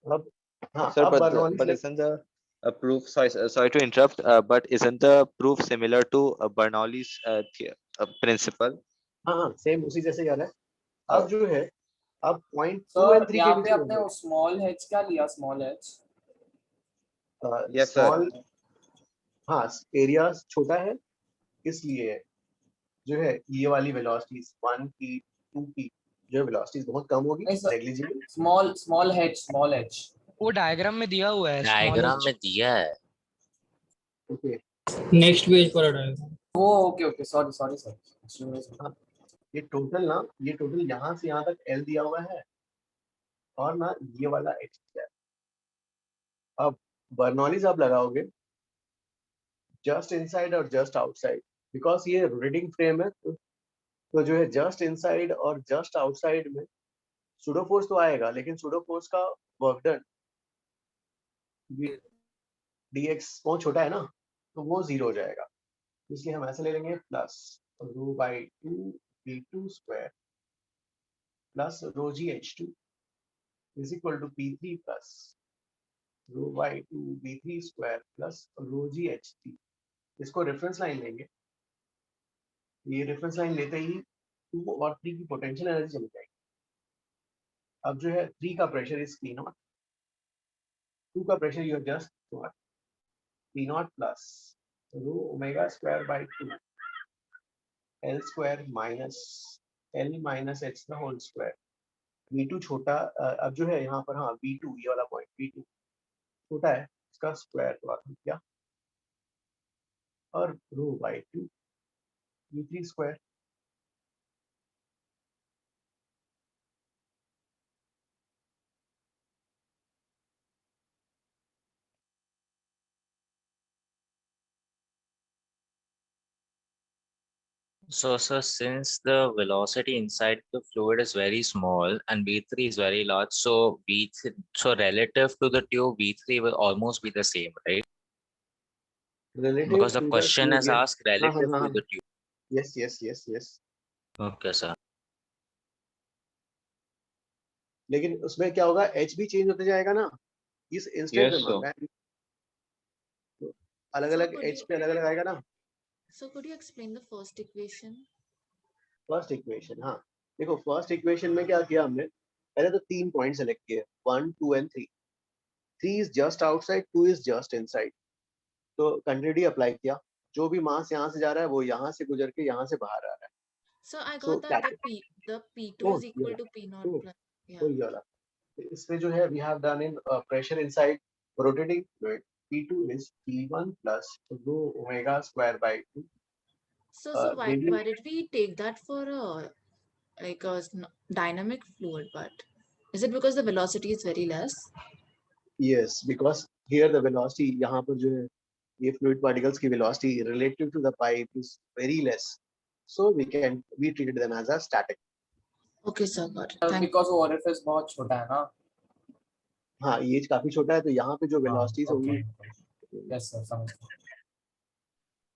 अब हाँ, Sir, अब but Bernoulli isn't the proof, sorry to interrupt, but isn't the proof similar to Bernoulli's principle? हाँ सेम उसी जैसे ही आ रहा है। अब जो है, अब पॉइंट 2 सर और 3 यहाँ के पे बीच अपने वो स्मॉल h क्या लिया, स्मॉल h? Yes sir. हाँ, एरिया छोटा है, इसलिए जो है ये वाली वेलोसिटीज 1p 2p जो वेलोसिटीज बहुत कम होगी, नेग्लिजिबल। स्मॉल h वो डायग्राम में दिया हुआ है, डायग्राम में दिया है। ओके, नेक्स्ट पेज पर डायग्राम। वो ओके सॉरी सर। ये टोटल यहाँ से यहाँ तक L दिया हुआ है, और ना ये वाला h है। अब बर्नौलीज आप लगाओगे जस्ट इनसाइड और जस्ट आउटसाइड, बिकॉज ये रोटेटिंग फ्रेम है, तो जो है जस्ट इनसाइड और जस्ट आउटसाइड में सूडो फोर्स तो आएगा, लेकिन सूडो फोर्स का वर्क डन dx बहुत छोटा है ना, तो वो 0 हो जाएगा। इसलिए हम ऐसे ले लेंगे plus rho by 2 p2 square plus rho g h2 is equal to p3 plus rho by 2 b3 square plus rho g h3। इसको रेफरेंस लाइन लेंगे, ये रेफरेंस लाइन लेते ही 2 और 3 की पोटेंशियल एनर्जी चली जाएगी। अब जो है 3 का प्रेशर इज P0, 2 का pressure you just P0 plus rho omega square by 2 L square minus L minus h का होल स्क्वायर। V2 छोटा, अब जो है यहाँ पर, हाँ V2 ये वाला पॉइंट V2 छोटा है, इसका स्क्वायर तो आपने किया, और rho by 2 V3 square. So, since the velocity inside the fluid is very small and V3 is very large, so relative to the tube, V3 will almost be the same, right? Relative Because the to question tube, is yes. asked relative to the tube. Yes. Okay, sir. लेकिन उसमें क्या होगा, h भी change होते जाएगा ना इस instant में, मान रहा है अलग अलग h पे अलग अलग आएगा ना। So could you explain the first equation? First equation, हाँ देखो फर्स्ट इक्वेशन में क्या किया हमने, पहले तो 3 पॉइंट सेलेक्ट किए, 1 2 and 3। 3 is just outside, 2 is just inside, तो कंटिन्यूटी अप्लाई किया, जो भी मास यहाँ से जा रहा है वो यहाँ से गुजर के यहाँ से बाहर आ रहा है। So I got that the P2 is equal to P0 plus. तो ये वाला, इसमें जो है we have done in pressure inside rotating fluid, P2 is P1 plus rho omega square by 2. So why did we take that for like a dynamic fluid? But is it because the velocity is very less? Yes, because here the velocity, यहाँ पर जो है ये fluid particles की velocity relative to the pipe is very less, so we treated them as a static. Okay sir, got it. Because orifice बहुत छोटा है ना। हाँ, ये काफी छोटा है, तो यहाँ पे जो velocities होंगी। Yes sir, समझ गया।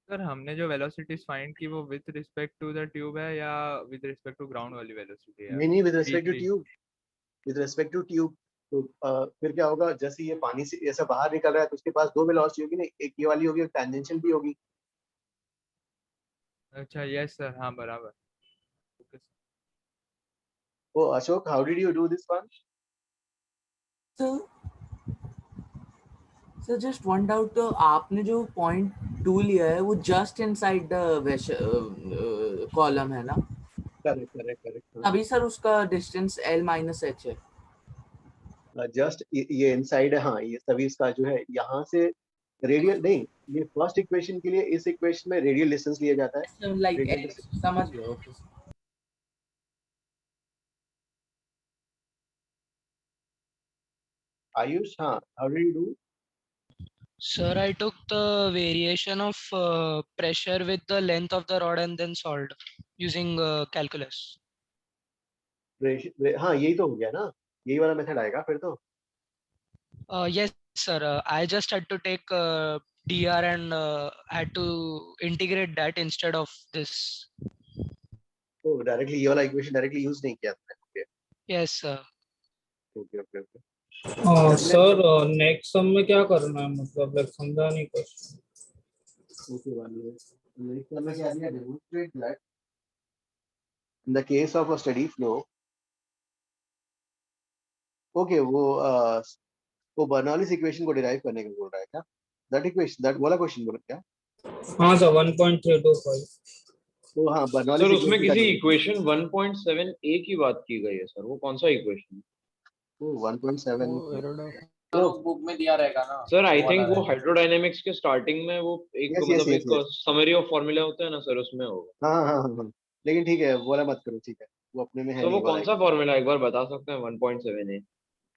सर हमने जो वेलोसिटीज फाइंड की वो with respect to the tube है या विद रिस्पेक्ट टू ग्राउंड वाली वेलोसिटी है? नहीं, with respect to tube. With respect to tube. तो फिर क्या होगा, जैसे ये पानी से ऐसा बाहर निकल रहा है तो उसके पास दो वेलोसिटी होगी ना, एक ये वाली होगी, एक टेंजेंशियल भी होगी। अच्छा यस सर, हाँ बराबर। ओ Ashok, how did you do this one? Sir just one doubt, तो आपने जो पॉइंट 2 लिया है वो जस्ट इनसाइड द कॉलम है ना? Correct correct correct. अभी सर उसका डिस्टेंस L माइनस H है। जस्ट ये इनसाइड है, हाँ ये सभी इसका जो है यहाँ से रेडियल नहीं, ये फर्स्ट इक्वेशन के लिए इस इक्वेशन में रेडियल डिस्टेंस लिया जाता है। लाइक Radial distance- समझ गया, ओके। आयुष, हाँ, how did you do? Sir, I took the variation of pressure with the length of the rod and then solved using calculus. हाँ यही तो हो गया ना, यही वाला मेथड आएगा फिर तो। Yes, sir. I just had to take dr and had to integrate that instead of this. तो डायरेक्टली ये वाला इक्वेशन डायरेक्टली यूज नहीं किया तुमने? Okay Yes, sir. Okay okay okay. Sir next sum में क्या करना है, मतलब लाइक समझा नहीं कुछ। ओके वाले नेक्स्ट वाला क्या दिया, demonstrate that in the case of a steady flow. Okay वो बर्नौलीज इक्वेशन को डिराइव करने को बोल रहा है क्या? दैट इक्वेशन, दैट वाला क्वेश्चन बोल रहा है क्या? हाँ सर 1.325। तो हाँ सर बर्नौलीज उसमें इक्वेशन किसी इक्वेशन 1.7a की बात की गई है सर, वो कौन सा इक्वेशन है? 1.7 तो बुक में दिया रहेगा ना सर आई वो थिंक वाला वो रहेगा। हाइड्रोडायनेमिक्स के स्टार्टिंग में वो एक Yes, yes, मतलब yes, एक yes. समरी ऑफ फॉर्मूला होता है ना सर, उसमें होगा। हाँ हाँ हाँ हाँ, लेकिन ठीक है वो वाला मत करो, ठीक है वो अपने में है तो वो नहीं वाला कौन सा फॉर्मूला एक बार बता सकते हैं 1.7a?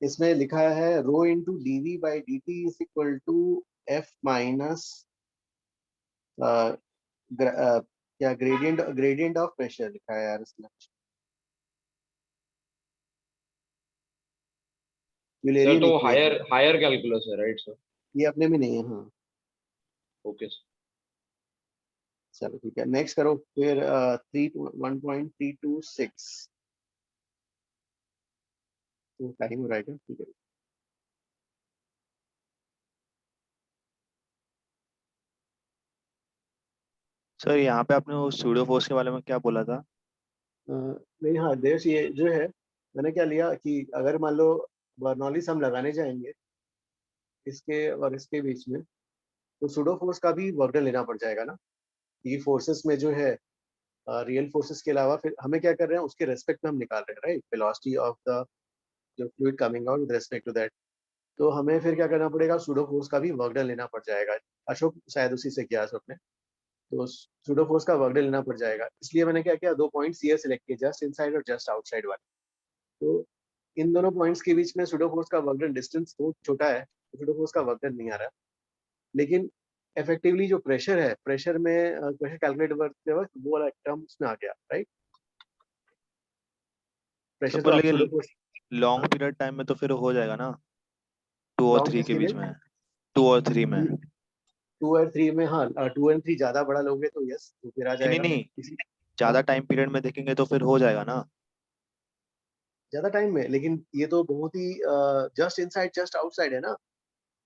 इसमें लिखा है rho into dv by dt is equal to f minus क्या ग्रेडियंट ऑफ प्रेशर लिखा है यार इसमें। सर तो हायर कैलकुलस है राइट सर? ये अपने में नहीं है। हाँ ओके सर। चलो ठीक है, नेक्स्ट करो फिर 1.326 तो टाइम हो रहा है क्या? ठीक है सर यहाँ पे आपने वो सूडो फोर्स के बारे में क्या बोला था? नहीं हाँ देश, ये जो है मैंने क्या लिया कि अगर मान लो बर्नौलीज हम लगाने जाएंगे इसके और इसके बीच में, तो सूडो फोर्स का भी वर्क डन लेना पड़ जाएगा ना। ये फोर्सेस में जो है रियल फोर्सेस के अलावा फिर हमें क्या कर रहे हैं उसके रेस्पेक्ट में हम निकाल रहे हैं, राइट, वेलोसिटी ऑफ द जो fluid coming out with respect to that. तो हमें फिर क्या करना पड़ेगा, सूडो फोर्स का भी वर्क डन लेना पड़ जाएगा। अशोक शायद उसी से किया अशोक ने, तो सूडो फोर्स का वर्क डन लेना पड़ जाएगा। इसलिए मैंने क्या किया, दो पॉइंट्स ये सिलेक्ट किए, जस्ट इनसाइड और जस्ट आउटसाइड वाले। तो इन दोनों पॉइंट्स के बीच में सूडो फोर्स का वर्क डन डिस्टेंस बहुत छोटा है, तो सूडो फोर्स का वर्क डन नहीं आ रहा है। लेकिन इफेक्टिवली जो प्रेशर है, प्रेशर में प्रेशर कैलकुलेट करते वक्त वो वाला टर्म उसमें आ गया, राइट। प्रेशर तो आप pseudo force long period time में तो फिर हो जाएगा ना 2 और लॉन्ग 3 के किसके बीच लिए? में, 2 और 3 में। 2 और 3 में, हाँ 2 और 3 ज्यादा बड़ा लोगे तो यस, तो फिर आ नहीं जाएगा। नहीं, ज्यादा टाइम पीरियड में देखेंगे तो फिर हो जाएगा ना ज्यादा टाइम में, लेकिन ये तो बहुत ही जस्ट इनसाइड जस्ट आउटसाइड है ना।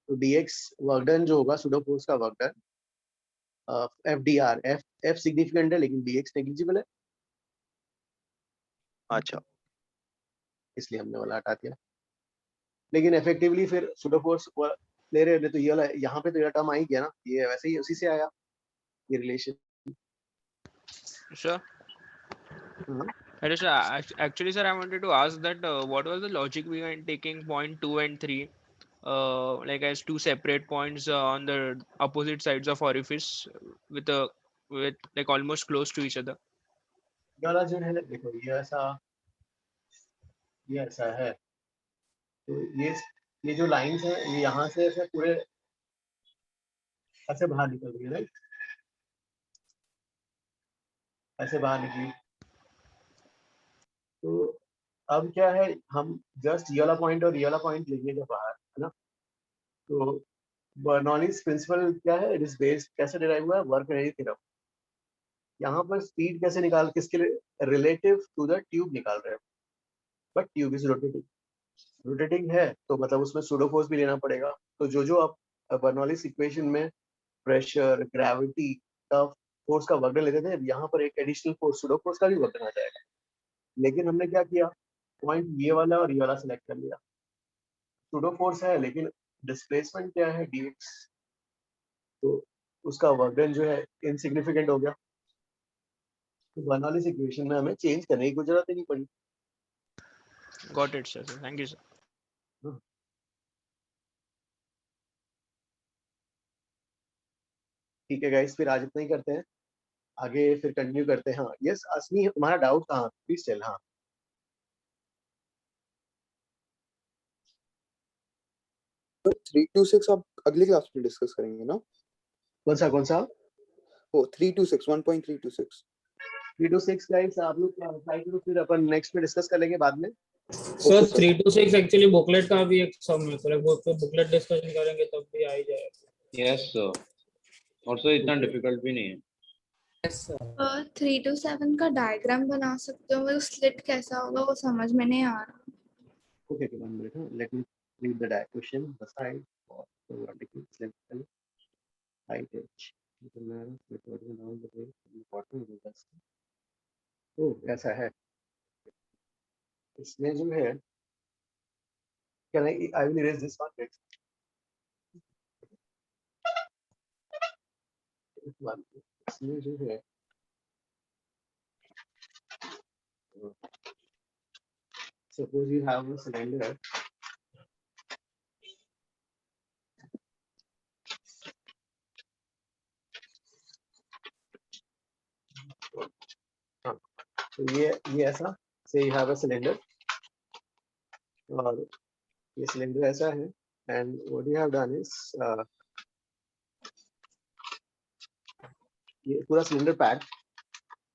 तो dx वर्क डन जो होगा सूडो फोर्स का work done, FDR, F significant है लेकिन dx नेग्लिजिबल है, अच्छा इसलिए हमने वाला हटा दिया। लेकिन इफेक्टिवली फिर सूडो फोर्स ले रहे हैं तो ये वाला यहाँ पे तो ये टर्म आ ही गया ना, ये वैसे ही उसी से आया ये relation. Sure. Actually, sir, I wanted to ask that what was the logic behind taking point 2 and 3 like as two separate points on the opposite sides of orifice with like almost close to each other? ये वाला जो है देखो, ये ऐसा है, तो ये जो लाइंस है ये यहाँ से ऐसे पूरे ऐसे बाहर निकल रही है, राइट, ऐसे बाहर निकली। तो अब क्या है, हम जस्ट ये वाला पॉइंट और ये वाला पॉइंट लेंगे जब बाहर, है ना। तो बर्नौलीज प्रिंसिपल क्या है, इट इज बेस्ड कैसे डिराइव हुआ है, वर्क रेडी थ्योरम। यहाँ पर स्पीड कैसे निकाल, किसके लिए, रिलेटिव टू द ट्यूब निकाल रहे हैं, but tube is rotating. Rotating है तो मतलब उसमें सूडो फोर्स भी लेना पड़ेगा। तो जो जो आप बर्नौलीज इक्वेशन में प्रेशर, ग्रेविटी का फोर्स का वर्क लेते थे, यहाँ पर एक एडिशनल फोर्स सूडो फोर्स का भी वर्क आ जाएगा। लेकिन हमने क्या किया, पॉइंट ये वाला और ये वाला सिलेक्ट कर लिया। सूडो फोर्स है लेकिन डिस्प्लेसमेंट क्या है, dx, तो उसका वर्क जो है इनसिग्निफिकेंट हो गया। तो बर्नौलीज इक्वेशन में हमें चेंज करने की जरूरत ही नहीं पड़ी। Got it, sir. Thank you, sir. ठीक है गाइस, फिर आज इतना ही करते हैं, आगे फिर कंटिन्यू करते हैं। हाँ यस असमी, तुम्हारा डाउट कहाँ, प्लीज टेल। हाँ तो 3 to 6 आप अगली क्लास में डिस्कस करेंगे ना? कौन सा? ओ 3 to 6, 1.326। 3 to 6 गाइस आप लोग ट्राई करो, फिर अपन नेक्स्ट में डिस्कस कर लेंगे बाद में। सर 3 to 6 एक्चुअली बुकलेट का भी एक सम है, सर वो बुकलेट डिस्कशन करेंगे तब भी आ ही जाएगा। यस सर, और सर इतना डिफिकल्ट भी नहीं है। 3 to 7 का डायग्राम बना सकते हो, वो स्लिट कैसा होगा वो समझ में नहीं आ रहा। Okay, one minute. Let me read the question. The side for the vertical symmetrical height edge. The man recording down the way from the bottom of the sun. Oh, ऐसा है। इसमें जो है, can I will erase this one next. इसमें जो है, suppose you have a cylinder. तो ये ऐसा, say you have a cylinder, और ये सिलेंडर ऐसा है, and what you have done is ये पूरा सिलेंडर पैक।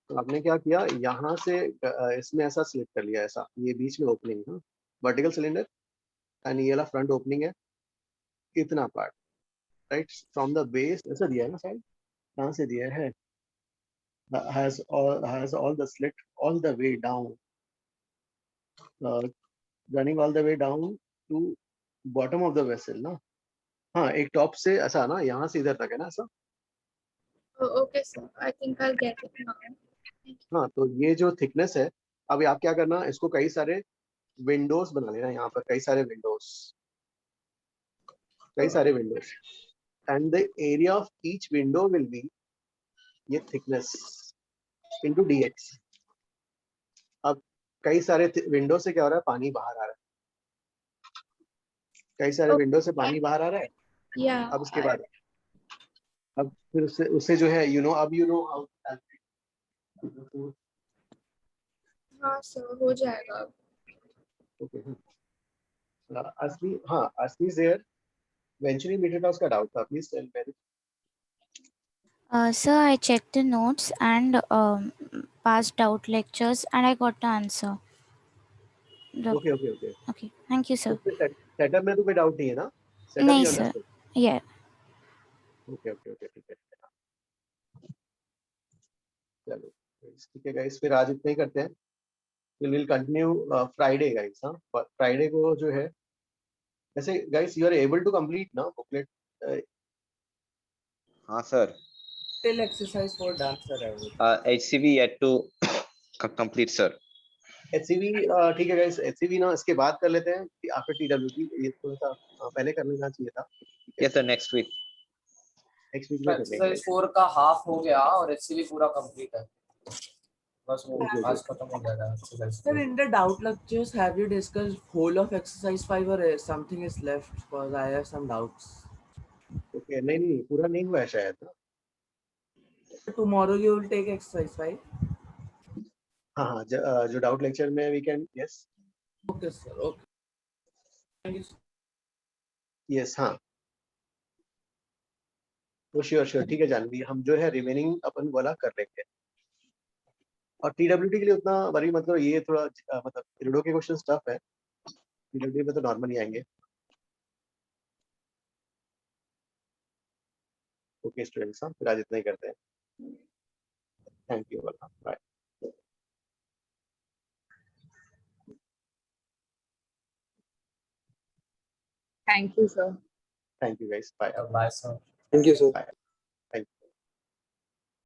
तो आपने क्या किया, यहाँ से इसमें ऐसा सिलेक्ट कर लिया, ऐसा ये बीच में ओपनिंग है वर्टिकल सिलेंडर, एंड ये वाला फ्रंट ओपनिंग है, इतना part right from the base ऐसा दिया है ना साइड, कहाँ से दिया है, has all the slit all the way down, running all the way down to bottom of the vessel ना। हाँ एक टॉप से ऐसा ना, यहाँ से इधर तक है ना ऐसा। Okay sir, I think I get it now. हाँ तो ये जो थिकनेस है, अभी आप क्या करना, इसको कई सारे विंडोज बना लेना, यहाँ पर कई सारे Windows and the area of each window will be ये थिकनेस इनटू dx। अब कई सारे विंडो से क्या हो रहा है, पानी बाहर आ रहा है, कई सारे विंडो से पानी बाहर आ रहा है। अब उसके बाद अब फिर उससे जो है अब यू नो हाउ। हाँ सर हो जाएगा। ओके असली, हाँ असली देयर वेंचुरी मीटर का उसका डाउट था, please tell me. Sir, I checked the notes and passed out lectures and I got the answer. Okay. Okay, thank you, sir. Setup में तो कोई डाउट नहीं है ना? सेटअप नहीं ही sir, अंडरस्टूड। yeah. ओके ठीक है, चलो ठीक है गाइस, फिर आज इतना ही करते हैं, फिर विल कंटिन्यू फ्राइडे गाइस। हाँ फ्राइडे को जो है, वैसे guys you are able to complete ना बुकलेट? हाँ sir. Till exercise 4 done sir everything. HCV yet to complete sir. HCV ठीक है गाइस, HCV ना इसके बाद कर लेते हैं आफ्टर TWT, ये थोड़ा सा पहले कर लेना चाहिए था। Yes sir, next week में एक्सरसाइज 4 का हाफ हो गया और HCV पूरा कंप्लीट है, बस वो आज खत्म हो जाएगा exercise. Sir, in the doubt lectures, have you discussed whole of exercise 5 or something is left? Because I have some doubts. Okay नहीं पूरा नहीं हुआ है शायद। Tomorrow you will take exercise 5? हाँ जो डाउट लेक्चर में we can. Yes Okay sir, okay. Thank you. Yes हाँ वो श्योर ठीक है जानवी, हम जो है रिमेनिंग अपन वाला कर लेंगे। और TWT के लिए उतना वरी मत करो, ये थोड़ा मतलब रीडो के क्वेश्चन टफ है, TWT में तो नॉर्मली आएंगे। ओके स्टूडेंट्स, हाँ फिर आज इतना ही करते हैं। Thank you, bye. Thank you, sir. Thank you guys. Bye. Bye, sir. Thank you, sir. Bye.